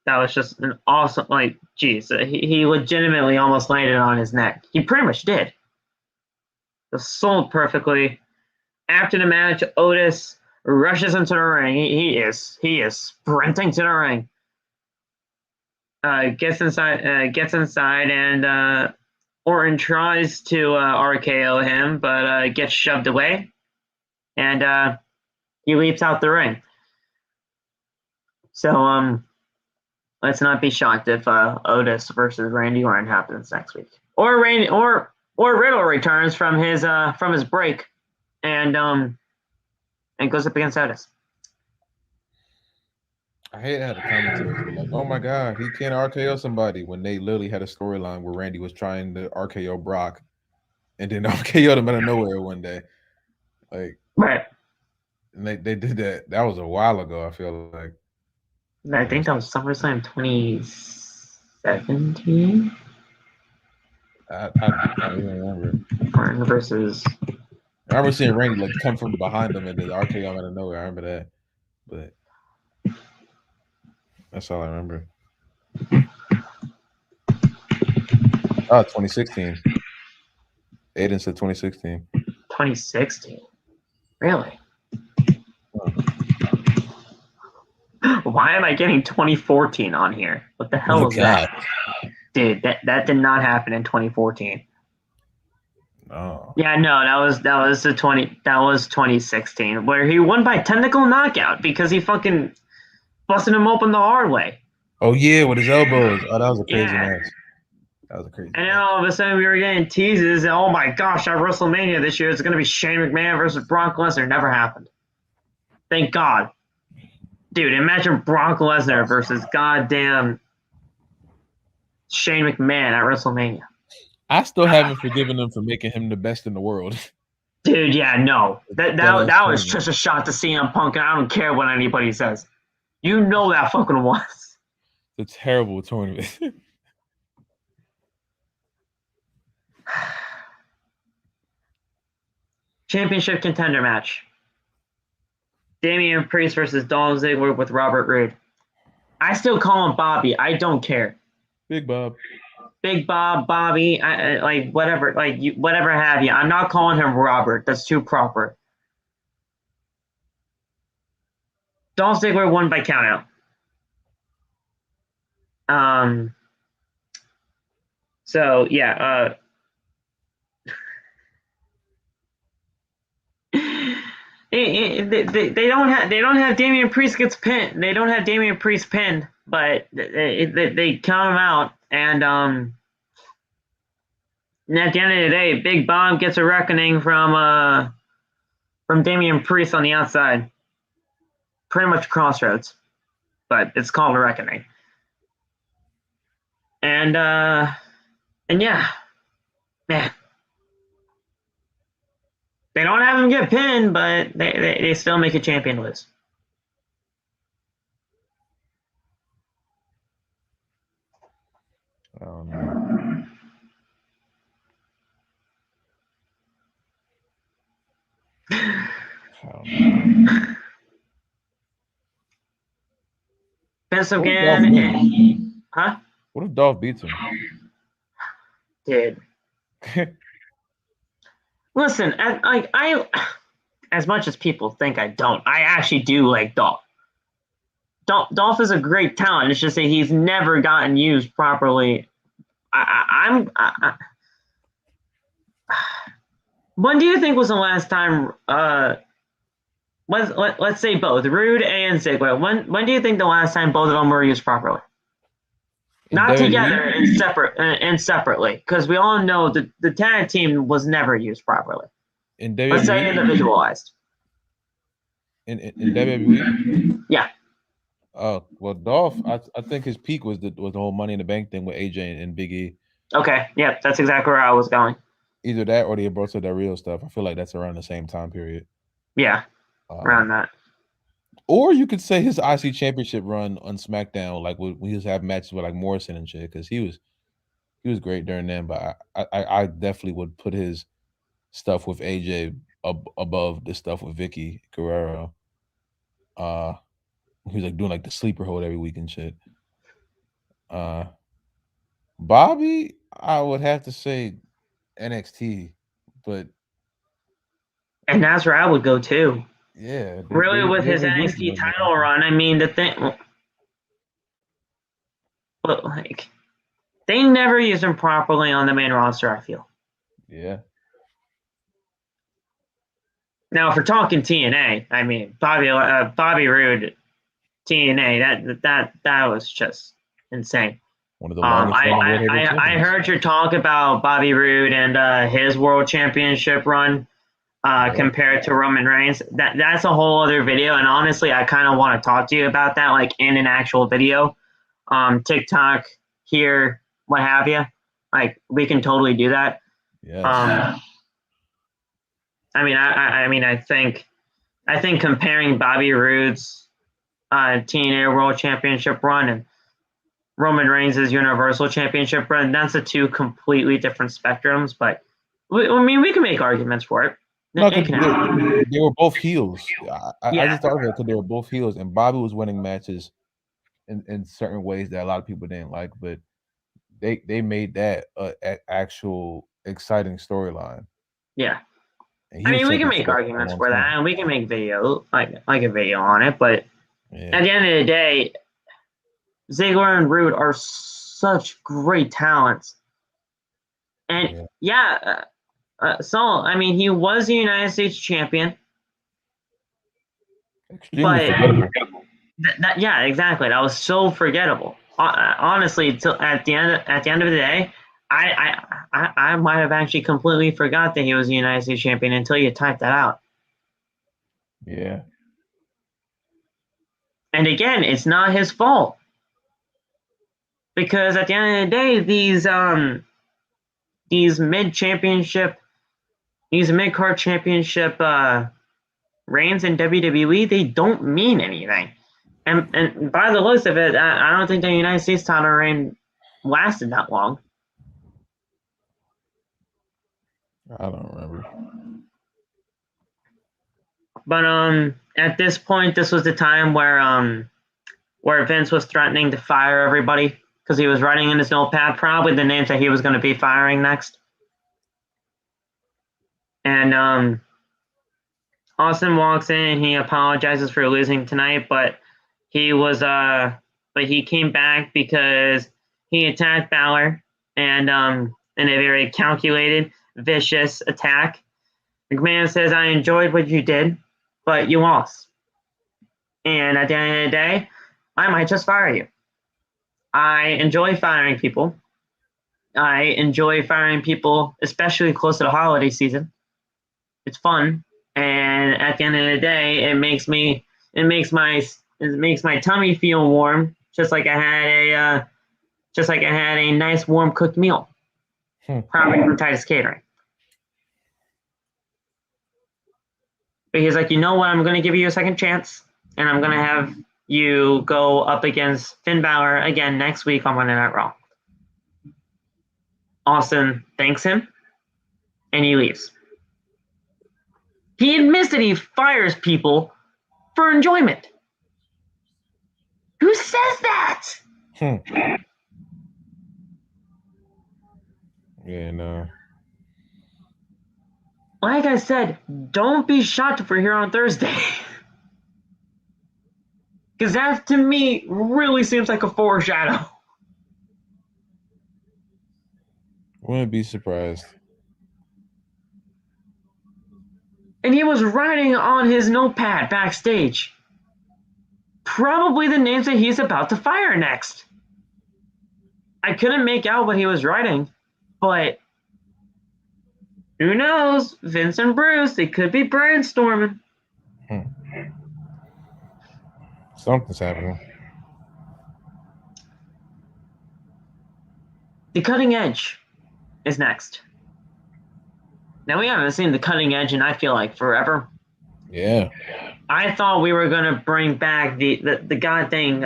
That was just an awesome, he legitimately almost landed on his neck. He pretty much did. Just sold perfectly. After the match, Otis rushes into the ring. He is sprinting to the ring. Gets inside, and Orton tries to RKO him, but gets shoved away, and he leaps out the ring. So let's not be shocked if Otis versus Randy Orton happens next week, or Riddle returns from his break, and goes up against Otis. I hate how the commentators were like, "Oh my god, he can't RKO somebody," when they literally had a storyline where Randy was trying to RKO Brock, and then RKO'd him out of nowhere one day. Right. And they did that. That was a while ago. I feel like. I think that was SummerSlam 2017. I don't even remember. Orton versus. I remember seeing Randy come from behind him and then RKO him out of nowhere. I remember that, but that's all I remember. 2016. Aiden said 2016. 2016. Really? Why am I getting 2014 on here? What the hell is that? Dude, that did not happen in 2014. Oh. Yeah, no, that was 2016, where he won by technical knockout because he fucking busted him open the hard way. Oh yeah, with his elbows. Oh, that was a crazy match. That was a crazy. And then all of a sudden we were getting teases. Oh my gosh, at WrestleMania this year it's going to be Shane McMahon versus Brock Lesnar. Never happened. Thank God. Dude, imagine Brock Lesnar versus goddamn Shane McMahon at WrestleMania. I still haven't forgiven him for making him the best in the world. Dude, yeah, no. That was tournament. just a shot to CM Punk, and I don't care what anybody says. You know that fucking was. It's a terrible tournament. Championship contender match. Damian Priest versus Dolph Ziggler with Robert Roode. I still call him Bobby. I don't care. Big Bob. Big Bob, Bobby, like whatever, like you, whatever have you. I'm not calling him Robert. That's too proper. Dolph Ziggler won by countout. So yeah. They don't have Damian Priest gets pinned. They don't have Damian Priest pinned, but they count him out, and at the end of the day, Big Bob gets a reckoning from Damian Priest on the outside. Pretty much crossroads, but it's called a reckoning. And yeah, man. They don't have him get pinned, but they still make a champion lose. I don't know. Vince McMahon, huh? What if Dolph beats him? Dude. Listen, I as much as people think I don't, I actually do like Dolph. Dolph is a great talent. It's just that he's never gotten used properly. When do you think was the last time? Let's say both Roode and Ziggler. When do you think the last time both of them were used properly? Not together and separately, because we all know that the tag team was never used properly. In WWE? Let's say individualized. In WWE? Yeah. Oh well, Dolph. I think his peak was the whole Money in the Bank thing with AJ and Big E. Okay, yeah, that's exactly where I was going. Either that or the Alberto Del Rio stuff. I feel like that's around the same time period. Yeah, around that. Or you could say his IC championship run on SmackDown, like when he was having matches with like Morrison and shit, because he was great during then. But I definitely would put his stuff with AJ above the stuff with Vicky Guerrero. He was like doing like the sleeper hold every week and shit. Bobby, I would have to say NXT, but and that's where I would go too. Yeah, really with his NXT title run. I mean, the thing, but like, they never used him properly on the main roster. I feel. Yeah. Now, if we're talking TNA, I mean Bobby Roode, TNA. That was just insane. One of the longest. I heard your talk about Bobby Roode and his World Championship run. Compared to Roman Reigns, that's a whole other video, and honestly, I kind of want to talk to you about that, like in an actual video, TikTok, here, what have you. Like we can totally do that. Yes. I think comparing Bobby Roode's TNA World Championship run and Roman Reigns' Universal Championship run, that's the two completely different spectrums. But we can make arguments for it. No, they were both heels. I just thought of it because they were both heels, and Bobby was winning matches in certain ways that a lot of people didn't like, but they made that an actual exciting storyline. Yeah, I mean, we can make arguments for that, and we can make video like a video on it. But at the end of the day, Ziggler and Roode are such great talents, and so, I mean, he was the United States champion. Extremely forgettable. Exactly. That was so forgettable. Honestly, at the end of the day, I might have actually completely forgot that he was the United States champion until you typed that out. Yeah. And again, it's not his fault. Because at the end of the day, these mid-championship, these mid-card championship reigns in WWE, they don't mean anything. And by the looks of it, I don't think the United States title reign lasted that long. I don't remember. But at this point, this was the time where Vince was threatening to fire everybody because he was writing in his notepad probably the names that he was going to be firing next. And Austin walks in, he apologizes for losing tonight, but he came back because he attacked Balor and in a very calculated, vicious attack. McMahon says, I enjoyed what you did, but you lost. And at the end of the day, I might just fire you. I enjoy firing people. I enjoy firing people, especially close to the holiday season. It's fun. And at the end of the day, it makes my tummy feel warm, just like I had a nice warm cooked meal, probably from Titus Catering. But he's like, you know what? I'm going to give you a second chance, and I'm going to have you go up against Finn Balor again next week on Monday Night Raw. Austin thanks him, and he leaves. He admits that he fires people for enjoyment. Who says that? Yeah, no. Like I said, don't be shocked if we're here on Thursday. Because that, to me, really seems like a foreshadow. Wouldn't be surprised. And he was writing on his notepad backstage probably the names that he's about to fire next. I couldn't make out what he was writing, but who knows? Vince and Bruce, they could be brainstorming. Something's happening. The Cutting Edge is next. Now, we haven't seen The Cutting Edge in, I feel like, forever. Yeah. I thought we were going to bring back the god thing.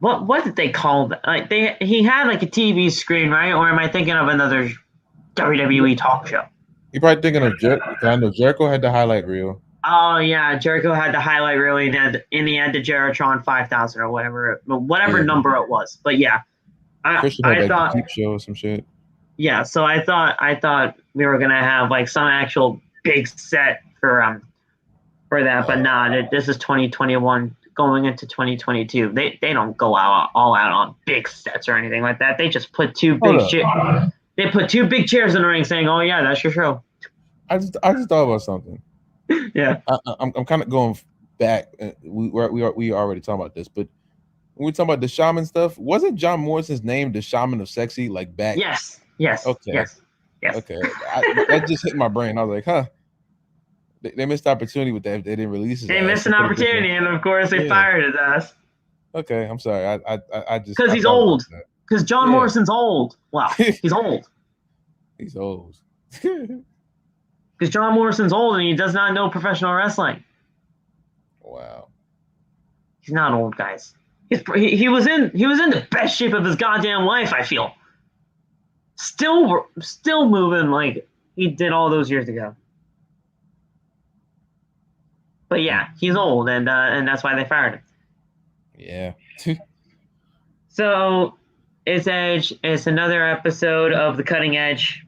What did they call that? Like he had like a TV screen, right? Or am I thinking of another WWE talk show? You're probably thinking of Jericho. I know Jericho had the highlight reel. Oh yeah, Jericho had the highlight reel, and he had the Jeritron 5000 or whatever number it was. But yeah, Christian had like a peep show or some shit. Yeah, so I thought we were gonna have like some actual big set for that, but nah, this is 2021 going into 2022. They don't go all out on big sets or anything like that. They just put two big chairs in the ring, saying, "Oh yeah, that's your show." I just thought about something. Yeah, I'm kind of going back. We already talked about this, but when we talk about the shaman stuff, wasn't John Morrison's name the Shaman of Sexy like back? Yes. Okay. Yes. Okay. That just hit my brain. I was like, huh. They missed the opportunity with that. They didn't release it. They missed an opportunity, and of course they fired his ass. Okay, I'm sorry. I just because he's old. Because John Morrison's old. Wow, he's old. He's old. Because John Morrison's old and he does not know professional wrestling. Wow. He's not old, guys. He was in the best shape of his goddamn life, I feel. Still moving like he did all those years ago. But yeah, he's old, and that's why they fired him. Yeah. So it's Edge. It's another episode of The Cutting Edge,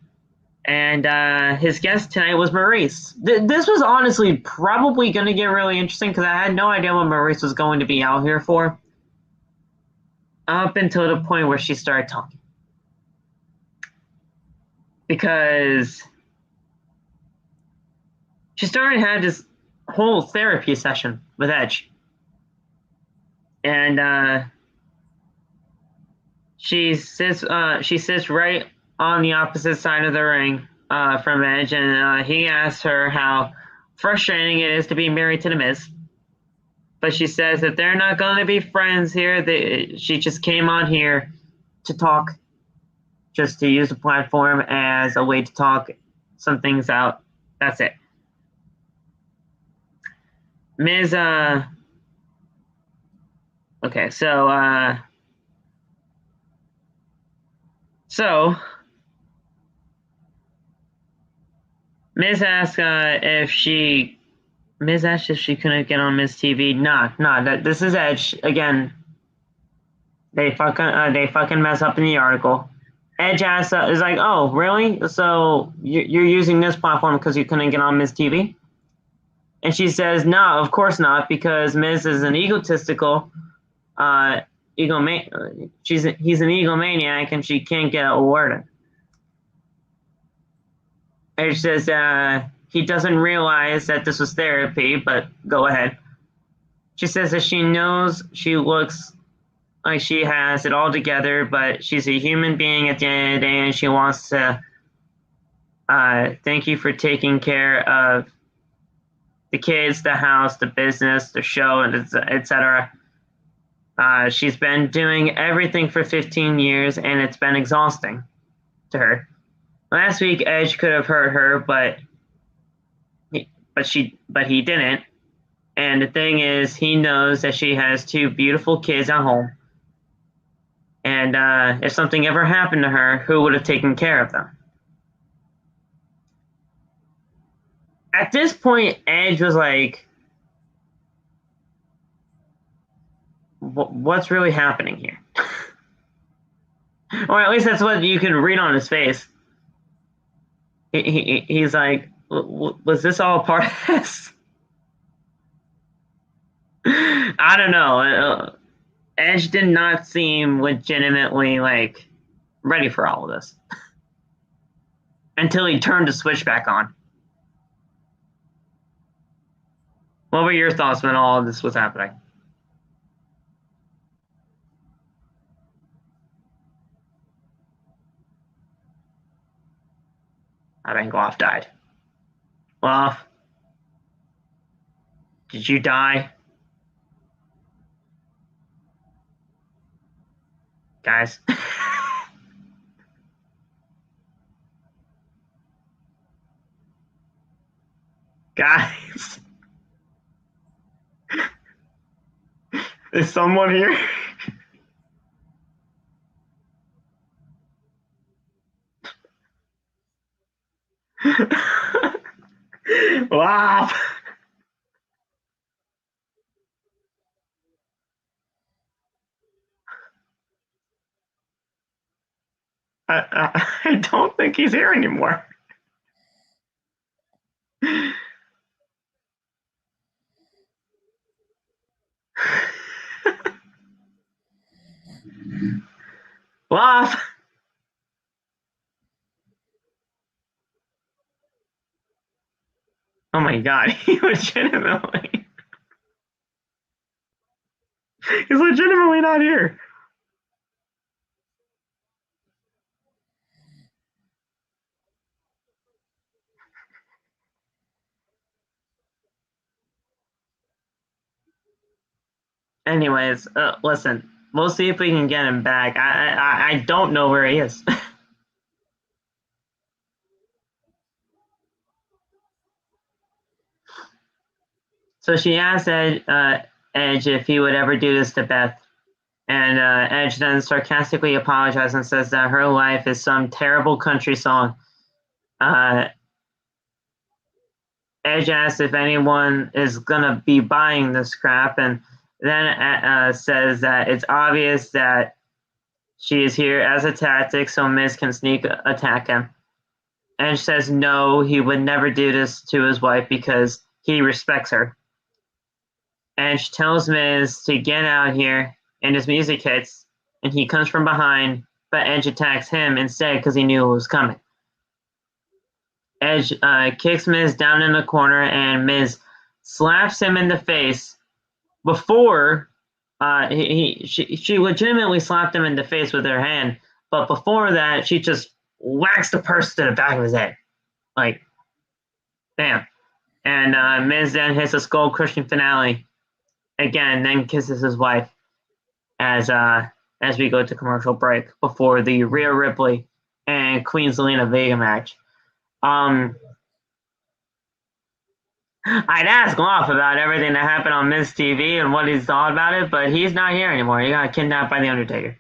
and his guest tonight was Maryse. This was honestly probably going to get really interesting because I had no idea what Maryse was going to be out here for, up until the point where she started talking. Because she started had this whole therapy session with Edge. And she sits right on the opposite side of the ring from Edge, and he asks her how frustrating it is to be married to The Miz. But she says that they're not going to be friends here. She just came on here to talk, just to use the platform as a way to talk some things out. That's it. Miz, okay, so Miz asked if she couldn't get on Miz TV. Nah, this is Edge again. They fucking mess up in the article. Edge asks, is like, oh, really? So you're using this platform because you couldn't get on Miz TV? And she says, no, of course not, because Miz is an egotistical, he's an egomaniac, and she can't get a word in. Edge says he doesn't realize that this was therapy, but go ahead. She says that she knows she looks like she has it all together, but she's a human being at the end of the day, and she wants to thank you for taking care of the kids, the house, the business, the show, and etc. She's been doing everything for 15 years, and it's been exhausting to her. Last week, Edge could have hurt her, but he didn't. And the thing is, he knows that she has 2 beautiful kids at home. And if something ever happened to her, who would have taken care of them? At this point, Edge was like, what's really happening here? Or at least that's what you can read on his face. He's like, was this all part of this? I don't know. Edge did not seem legitimately like ready for all of this until he turned the switch back on. What were your thoughts when all of this was happening? I think Loft died. Loft, did you die? Guys. Guys. Is someone here? Wow. I don't think he's here anymore. Laugh. Oh my god, he's legitimately not here. Anyways, listen, we'll see if we can get him back. I don't know where he is. So she asked Edge if he would ever do this to Beth. And Edge then sarcastically apologizes and says that her life is some terrible country song. Edge asks if anyone is going to be buying this crap, and then says that it's obvious that she is here as a tactic so Miz can sneak attack him. Edge says no, he would never do this to his wife because he respects her. Edge tells Miz to get out here, and his music hits, and he comes from behind, but Edge attacks him instead because he knew it was coming. Edge kicks Miz down in the corner, and Miz slaps him in the face before she legitimately slapped him in the face with her hand, but before that, she just whacks the purse to the back of his head. Like, damn. And Miz then hits a skull-crushing finale again, then kisses his wife as we go to commercial break before the Rhea Ripley and Queen Zelina Vega match. I'd ask Loff about everything that happened on Miz TV and what he's thought about it, but he's not here anymore. He got kidnapped by the Undertaker.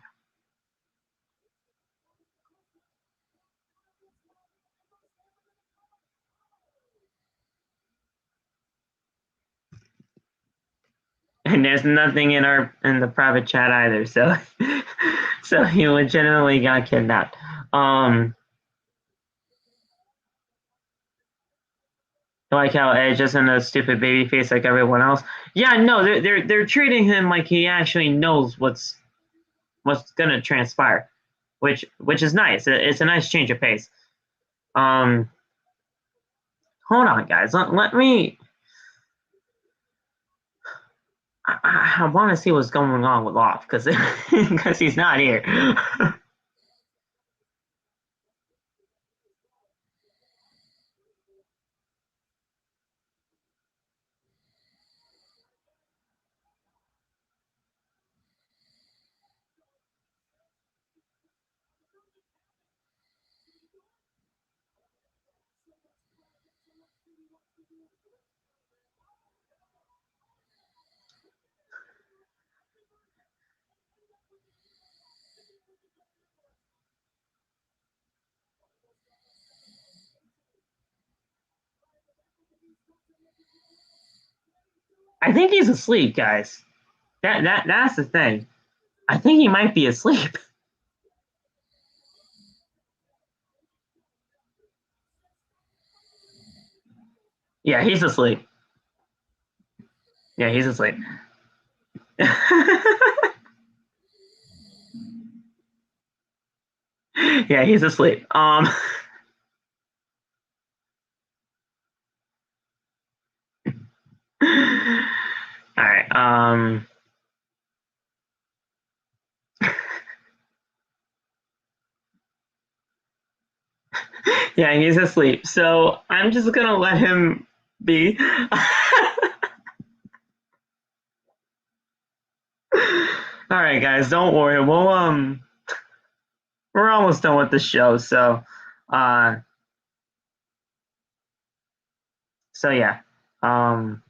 And there's nothing in the private chat either, so so he legitimately got kidnapped. Like how Edge isn't a stupid baby face like everyone else. Yeah, no, they're treating him like he actually knows what's gonna transpire, which is nice. It's a nice change of pace. Hold on, guys. Let me. I want to see what's going on with Loft because he's not here. I think he's asleep, guys. That's the thing. I think he might be asleep. Yeah, he's asleep. Yeah, he's asleep. Yeah, he's asleep. All right. Yeah, he's asleep. So I'm just gonna let him be. All right, guys, don't worry. We're almost done with the show, uh so yeah. Um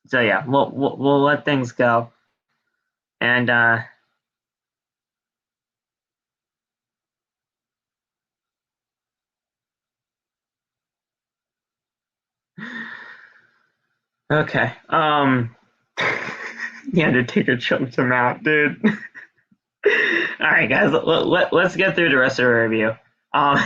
so yeah, we'll let things go. And okay. The Undertaker choked him out, dude. All right, guys, let's get through the rest of the review. Um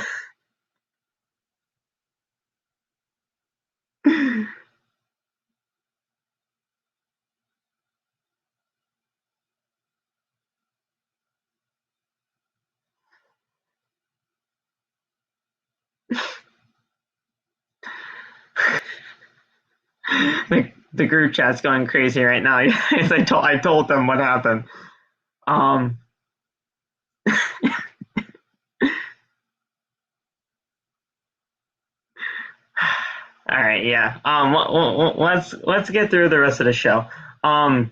the group chat's going crazy right now. I told them what happened. Um all right, yeah. Let's get through the rest of the show. Um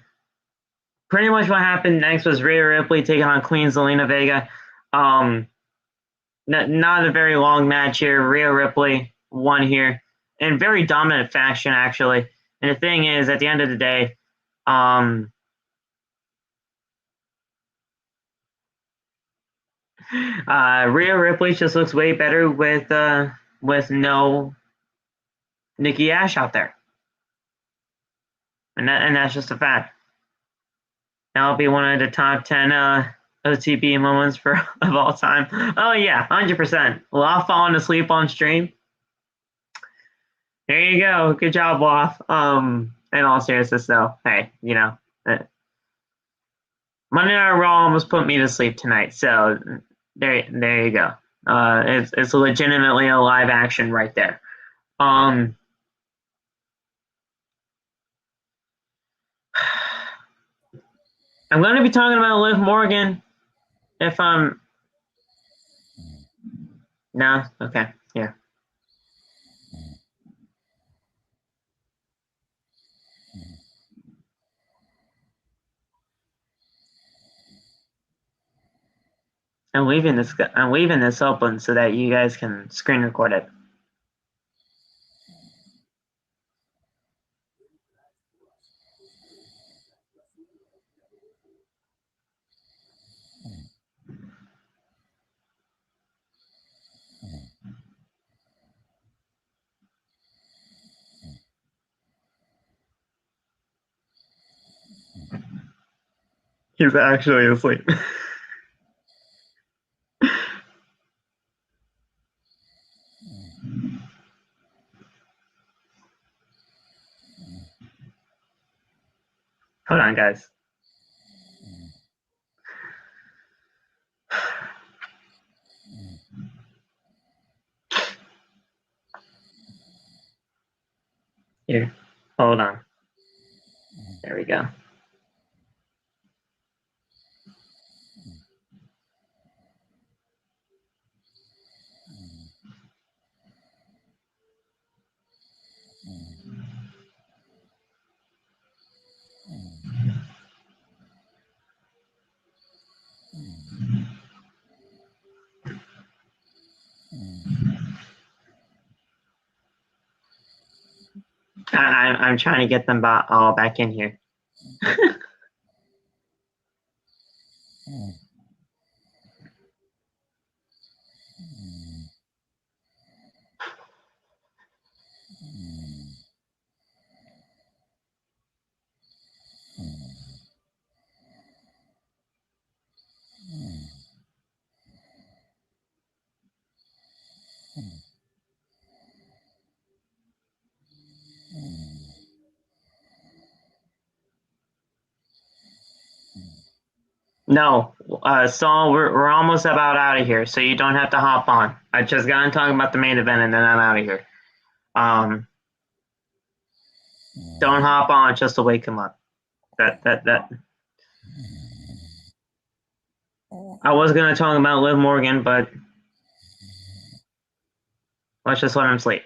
Pretty much what happened next was Rhea Ripley taking on Queen Zelina Vega. Um Not a very long match here. Rhea Ripley won here in very dominant fashion, actually. And the thing is, at the end of the day, Rhea Ripley just looks way better with no Nikki Ash out there, and that's just a fact. That'll be one of the top 10 OTB moments of all time. Oh yeah, 100%. Loft falling asleep on stream. There you go. Good job, Loft. In all seriousness, though, hey, Monday Night Raw almost put me to sleep tonight. So there you go. It's legitimately a live action right there. I'm going to be talking about Liv Morgan if I'm. No? Okay. Yeah. I'm leaving this open so that you guys can screen record it. He's actually asleep. Hold on, guys. Here, hold on. There we go. I'm trying to get them all back in here. No, Saul, we're almost about out of here, so you don't have to hop on. I just got talking about the main event, and then I'm out of here. Don't hop on just to wake him up. That. I was gonna talk about Liv Morgan, but let's just let him sleep.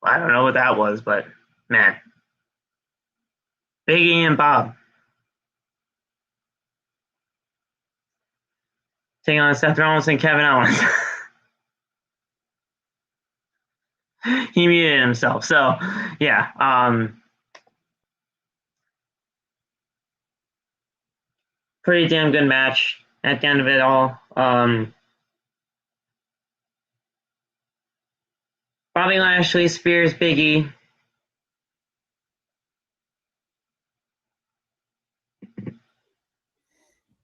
I don't know what that was, but man. Big E and Bob taking on Seth Rollins and Kevin Owens. He muted himself. So, yeah. Pretty damn good match at the end of it all. Bobby Lashley spears Big E.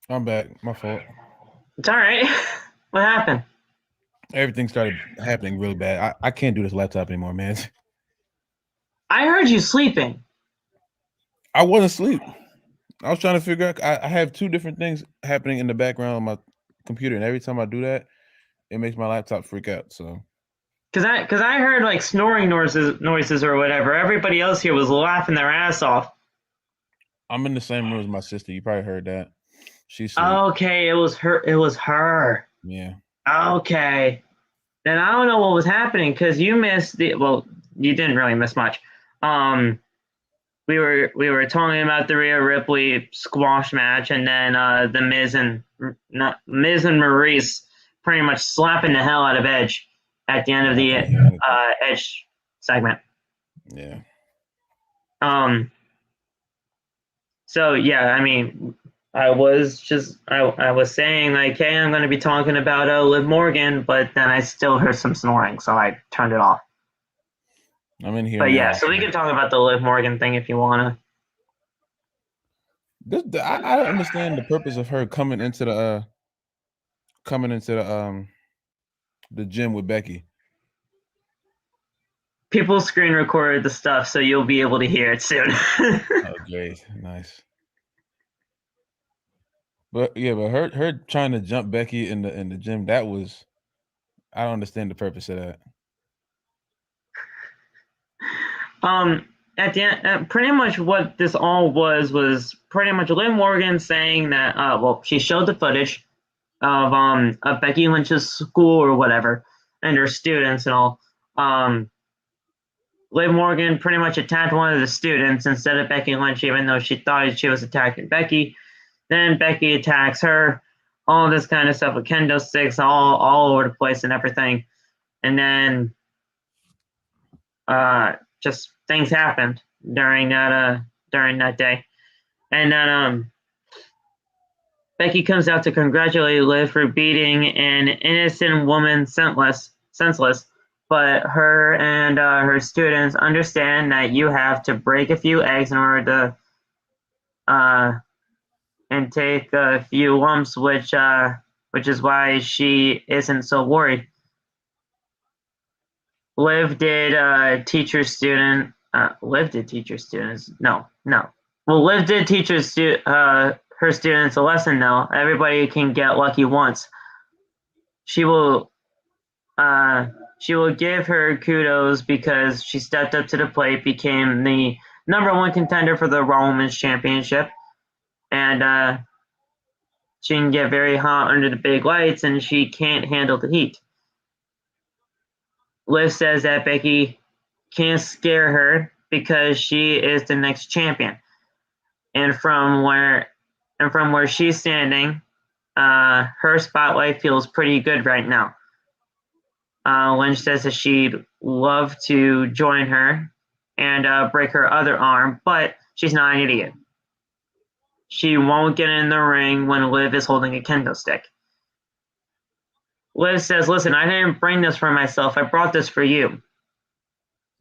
I'm back. My fault. It's all right. What happened? Everything started happening really bad. I can't do this laptop anymore, man. I heard you sleeping. I wasn't asleep. I was trying to figure out. I have two different things happening in the background on my computer, and every time I do that, it makes my laptop freak out. So, because I heard like snoring noises or whatever. Everybody else here was laughing their ass off. I'm in the same room as my sister. You probably heard that. She's okay. It was her. Yeah. Okay. Then I don't know what was happening because you missed the. Well, you didn't really miss much. We were talking about the Rhea Ripley squash match, and then the Miz and Maryse pretty much slapping the hell out of Edge at the end of the Edge segment. Yeah. So yeah, I mean, I was saying like, hey, I'm going to be talking about Liv Morgan, but then I still heard some snoring, so I turned it off. I'm in here. But yeah, so we can talk about the Liv Morgan thing if you want to. I don't understand the purpose of her coming into the gym with Becky. People screen recorded the stuff, so you'll be able to hear it soon. Oh, great, nice. But yeah, but her trying to jump Becky in the gym, that was, I don't understand the purpose of that. At the end, pretty much what this all was pretty much Liv Morgan saying that, well, she showed the footage of Becky Lynch's school or whatever, and her students and all. Liv Morgan pretty much attacked one of the students instead of Becky Lynch, even though she thought she was attacking Becky. Then Becky attacks her. All this kind of stuff with kendo sticks all over the place and everything. And then just things happened during that day. And then Becky comes out to congratulate Liv for beating an innocent woman senseless. But her and her students understand that you have to break a few eggs in order to and take a few lumps, which is why she isn't so worried. Liv did teach her students. No. Well, Liv did teach her students a lesson, though. Everybody can get lucky once. She will give her kudos because she stepped up to the plate, became the #1 contender for the Raw Women's Championship, and she can get very hot under the big lights, and she can't handle the heat. Liv says that Becky can't scare her because she is the next champion, and from where she's standing, her spotlight feels pretty good right now. Lynch says that she'd love to join her and break her other arm, but she's not an idiot. She won't get in the ring when Liv is holding a kendo stick. Liv says, listen, I didn't bring this for myself. I brought this for you.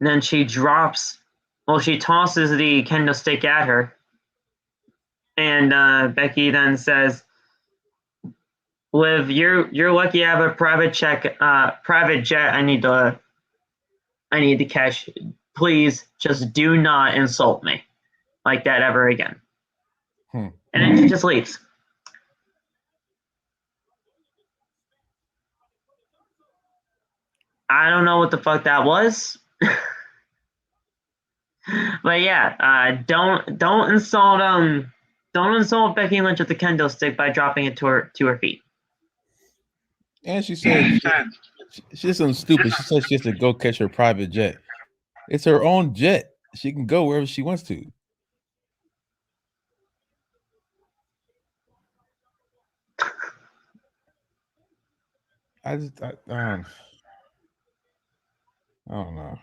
And then she tosses the kendo stick at her. And Becky then says, Liv, you're lucky I have a private jet I need to catch. Please just do not insult me like that ever again. And then she just leaves. I don't know what the fuck that was. But yeah, don't insult Becky Lynch with the kendo stick by dropping it to her feet. And she said she did something stupid. She said she has to go catch her private jet. It's her own jet. She can go wherever she wants to. I don't know.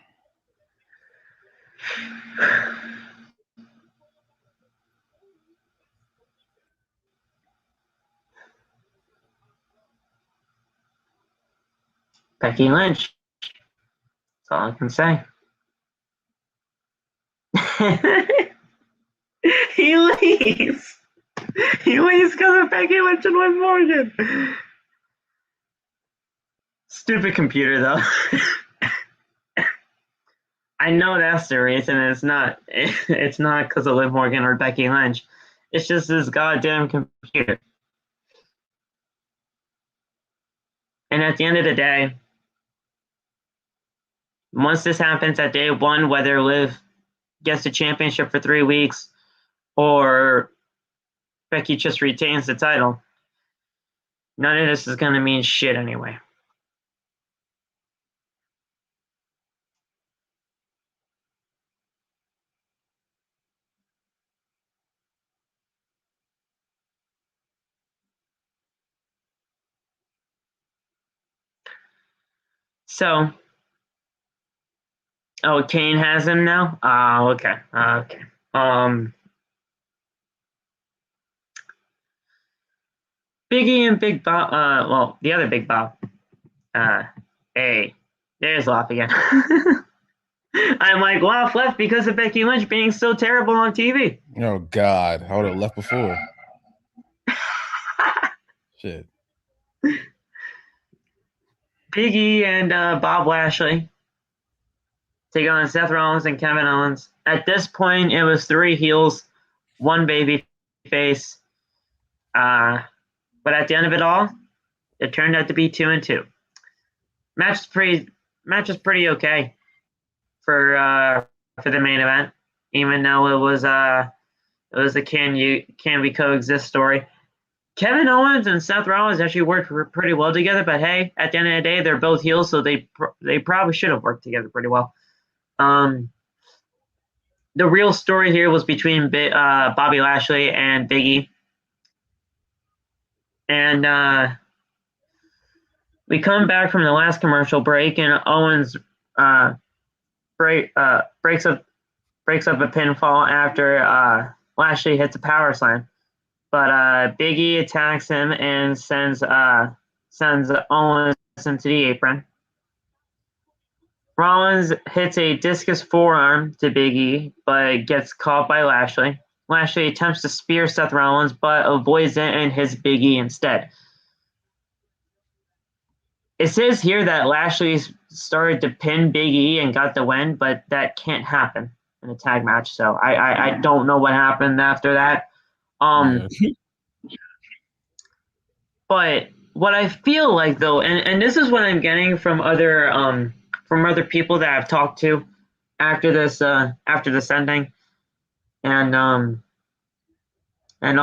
Becky Lynch. That's all I can say. He leaves. He leaves because of Becky Lynch and Liv Morgan. Stupid computer, though. I know that's the reason. It's not because of Liv Morgan or Becky Lynch. It's just this goddamn computer. And at the end of the day, once this happens at day 1, whether Liv gets the championship for 3 weeks or Becky just retains the title, none of this is going to mean shit anyway. So, Kane has him now? Okay. Biggie and Big Bob, the other Big Bob. Hey, there's Loff again. I'm like, Loff left because of Becky Lynch being so terrible on TV. Oh, God. I would have left before. Shit. Biggie and Bob Lashley take on Seth Rollins and Kevin Owens. At this point, it was 3 heels, 1 baby face. But at the end of it all, it turned out to be 2-2. Match is pretty okay for the main event, even though it was a can we coexist story. Kevin Owens and Seth Rollins actually worked pretty well together, but hey, at the end of the day, they're both heels, so they probably should have worked together pretty well. The real story here was between Bobby Lashley and Big E. And we come back from the last commercial break, and Owens breaks up a pinfall after Lashley hits a power slam. But Big E attacks him and sends Owens into the apron. Rollins hits a discus forearm to Big E, but gets caught by Lashley. Lashley attempts to spear Seth Rollins, but avoids it and hits Big E instead. It says here that Lashley started to pin Big E and got the win, but that can't happen in a tag match. So I don't know what happened after that. But what I feel like though, and this is what I'm getting from other people that I've talked to after this ending, and all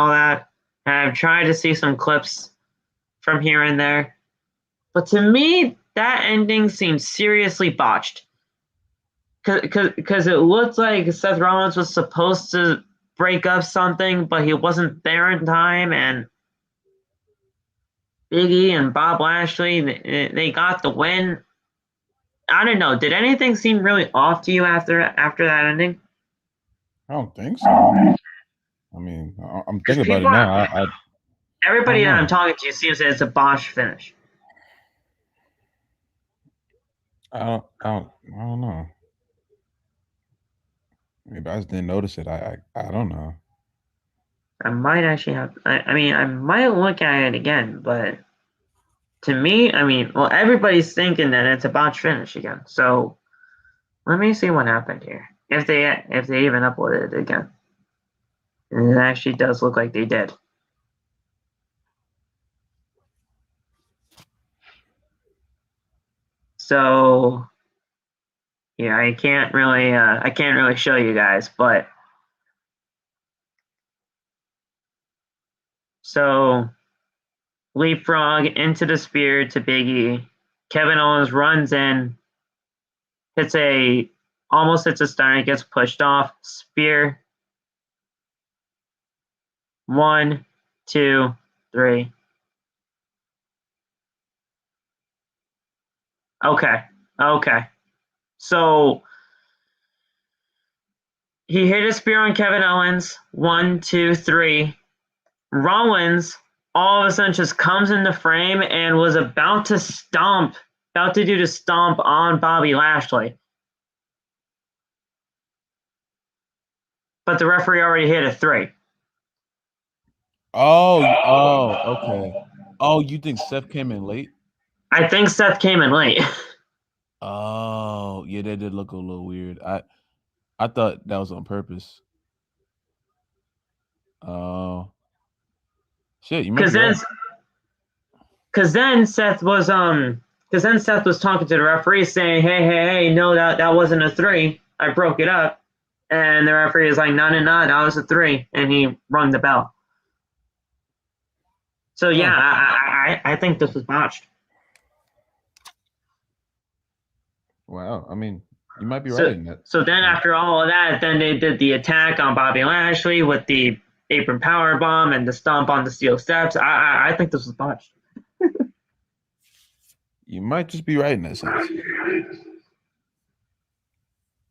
that. And I've tried to see some clips from here and there, but to me that ending seems seriously botched. Because it looked like Seth Rollins was supposed to break up something, but he wasn't there in time, and Big E and Bob Lashley, they got the win. I don't know. Did anything seem really off to you after that ending? I don't think so. I mean, I'm thinking about it now. Everybody that I'm talking to seems that it's a botched finish. I don't know. Maybe I just didn't notice it. I don't know. I might actually have. I might look at it again, but to me, well, everybody's thinking that it's a botched finish again. So let me see what happened here. If they even uploaded it again, and it actually does look like they did. So yeah, I can't really show you guys, but so leapfrog into the spear to Big E. Kevin Owens runs in, almost hits a stunner, gets pushed off. Spear. 1, 2, 3. Okay. So he hit a spear on Kevin Owens. 1, 2, 3. Rollins all of a sudden just comes in the frame and was about to do the stomp on Bobby Lashley. But the referee already hit a 3. Okay. Oh, you think Seth came in late? I think Seth came in late. Oh, yeah, that did look a little weird. I thought that was on purpose. Oh. Shit, you might be right. Because then Seth was talking to the referee saying, hey, no, that wasn't a 3. I broke it up. And the referee is like, no, that was a 3. And he rung the bell. So yeah, I think this was botched. Wow, I mean, you might be right in that. So then after all of that, then they did the attack on Bobby Lashley with the apron power bomb and the stomp on the steel steps. I think this was botched. You might just be right in that sense.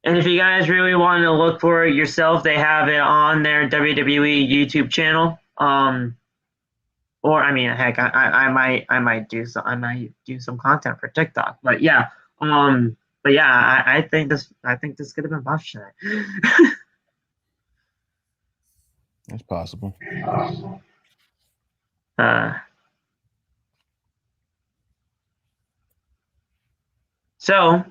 And if you guys really want to look for it yourself, they have it on their WWE YouTube channel. Or heck, I might do some content for TikTok. But yeah, I think this could have been botched tonight. That's possible. So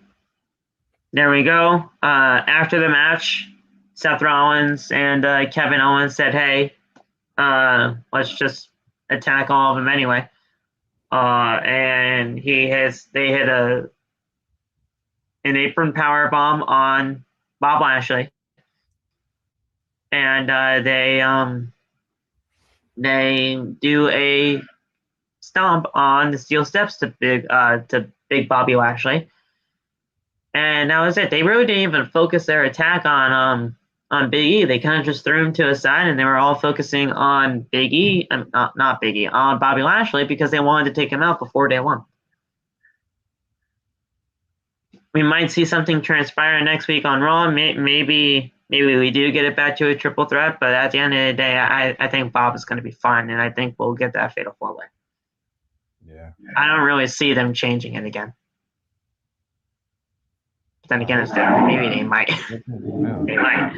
there we go. After the match, Seth Rollins and Kevin Owens said, "Hey, let's just attack all of them anyway." And they hit an apron power bomb on Bob Lashley, and they do a stomp on the steel steps to Big Bobby Lashley, and that was it. They really didn't even focus their attack on Big E. They kind of just threw him to a side, and they were all focusing on Big E, not Big E, on Bobby Lashley because they wanted to take him out before day one. We might see something transpire next week on Raw. Maybe we do get it back to a triple threat, but at the end of the day, I think Bob is going to be fine, and I think we'll get that fatal four-way. Yeah. I don't really see them changing it again. But then again, it's different. Maybe they might. They might.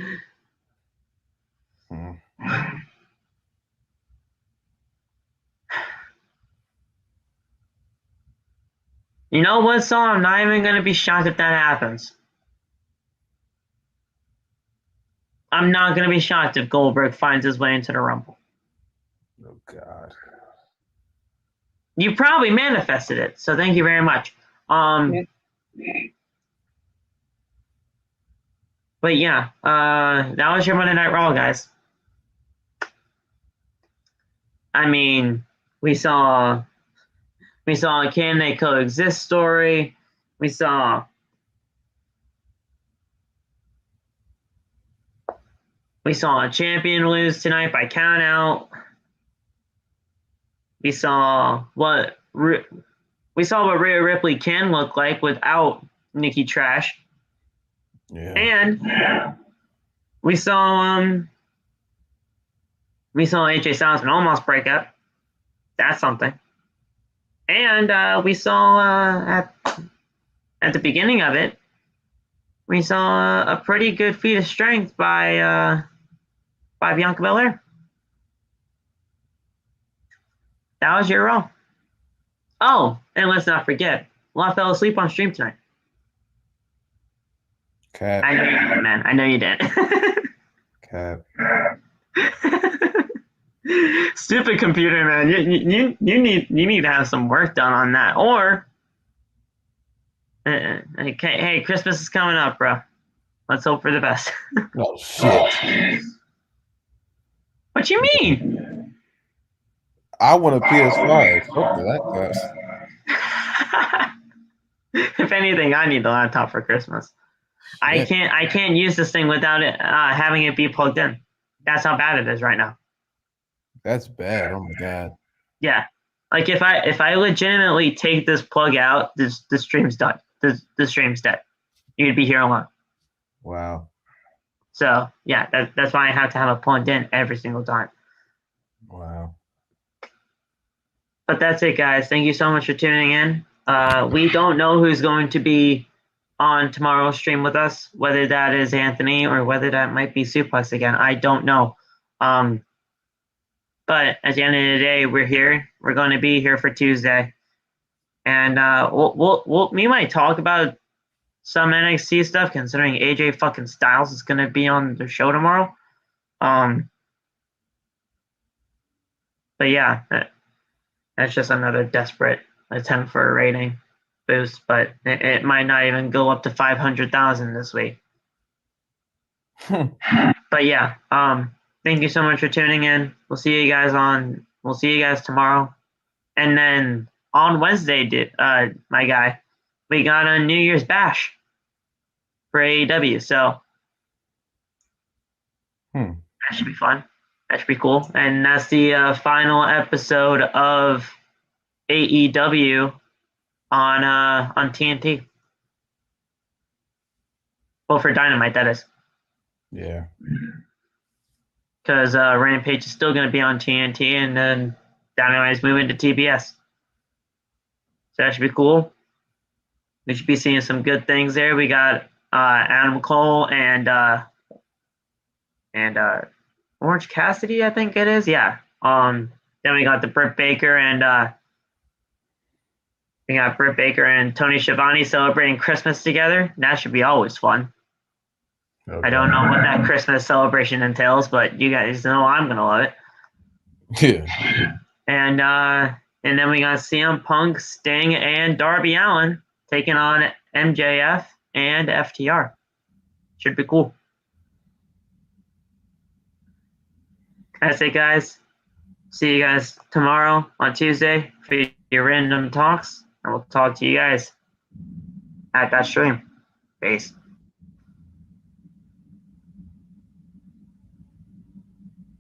You know what, so I'm not even going to be shocked if that happens. I'm not going to be shocked if Goldberg finds his way into the Rumble. Oh, God. You probably manifested it, so thank you very much. But yeah, that was your Monday Night Raw, guys. I mean, we saw a Can They Coexist story. We saw a champion lose tonight by count out. We saw what Rhea Ripley can look like without Nikki Trash. Yeah. And we saw AJ Styles and Omos break up. That's something. And we saw at the beginning of it, we saw a pretty good feat of strength by Bianca Belair. That was your Raw. Oh, and let's not forget, Law fell asleep on stream tonight. Cat. I know you did, man. I know you did. Cat. Stupid computer, man. You need to have some work done on that. Or, okay, hey, Christmas is coming up, bro. Let's hope for the best. Oh, shit. What you mean? I want a PS5. Fuck the laptops. If anything, I need the laptop for Christmas. Shit. I can't use this thing without it having it be plugged in. That's how bad it is right now. That's bad. Oh my God. Yeah, like if I legitimately take this plug out, the stream's done. The stream's dead. You'd be here alone. Wow. So yeah, that's why I have to have it plugged in every single time. Wow. But that's it, guys. Thank you so much for tuning in. We don't know who's going to be on tomorrow's stream with us, whether that is Anthony or whether that might be Suplex again. I don't know. But at the end of the day, we're here. We're going to be here for Tuesday, and we might talk about some NXT stuff, considering AJ fucking Styles is going to be on the show tomorrow. But yeah, that's just another desperate attempt for a rating boost, but it might not even go up to 500,000 this week. But yeah, thank you so much for tuning in. We'll see you guys tomorrow. And then on Wednesday, my guy, we got a New Year's bash for AEW. So that should be fun. That should be cool. And that's the final episode of AEW on TNT. Well, for Dynamite, that is. Yeah. Because Rampage is still going to be on TNT, and then Dynamite's moving to TBS. So that should be cool. We should be seeing some good things there. We got Adam Cole and Orange Cassidy, I think it is. Yeah. Then we got the Britt Baker and Tony Schiavone celebrating Christmas together. That should be always fun. Okay. I don't know what that Christmas celebration entails, but you guys know I'm gonna love it. Yeah. And then we got CM Punk, Sting, and Darby Allin taking on MJF and FTR. Should be cool. That's it, guys. see you guys tomorrow on Tuesday for your random talks, and we'll talk to you guys at that stream. Peace.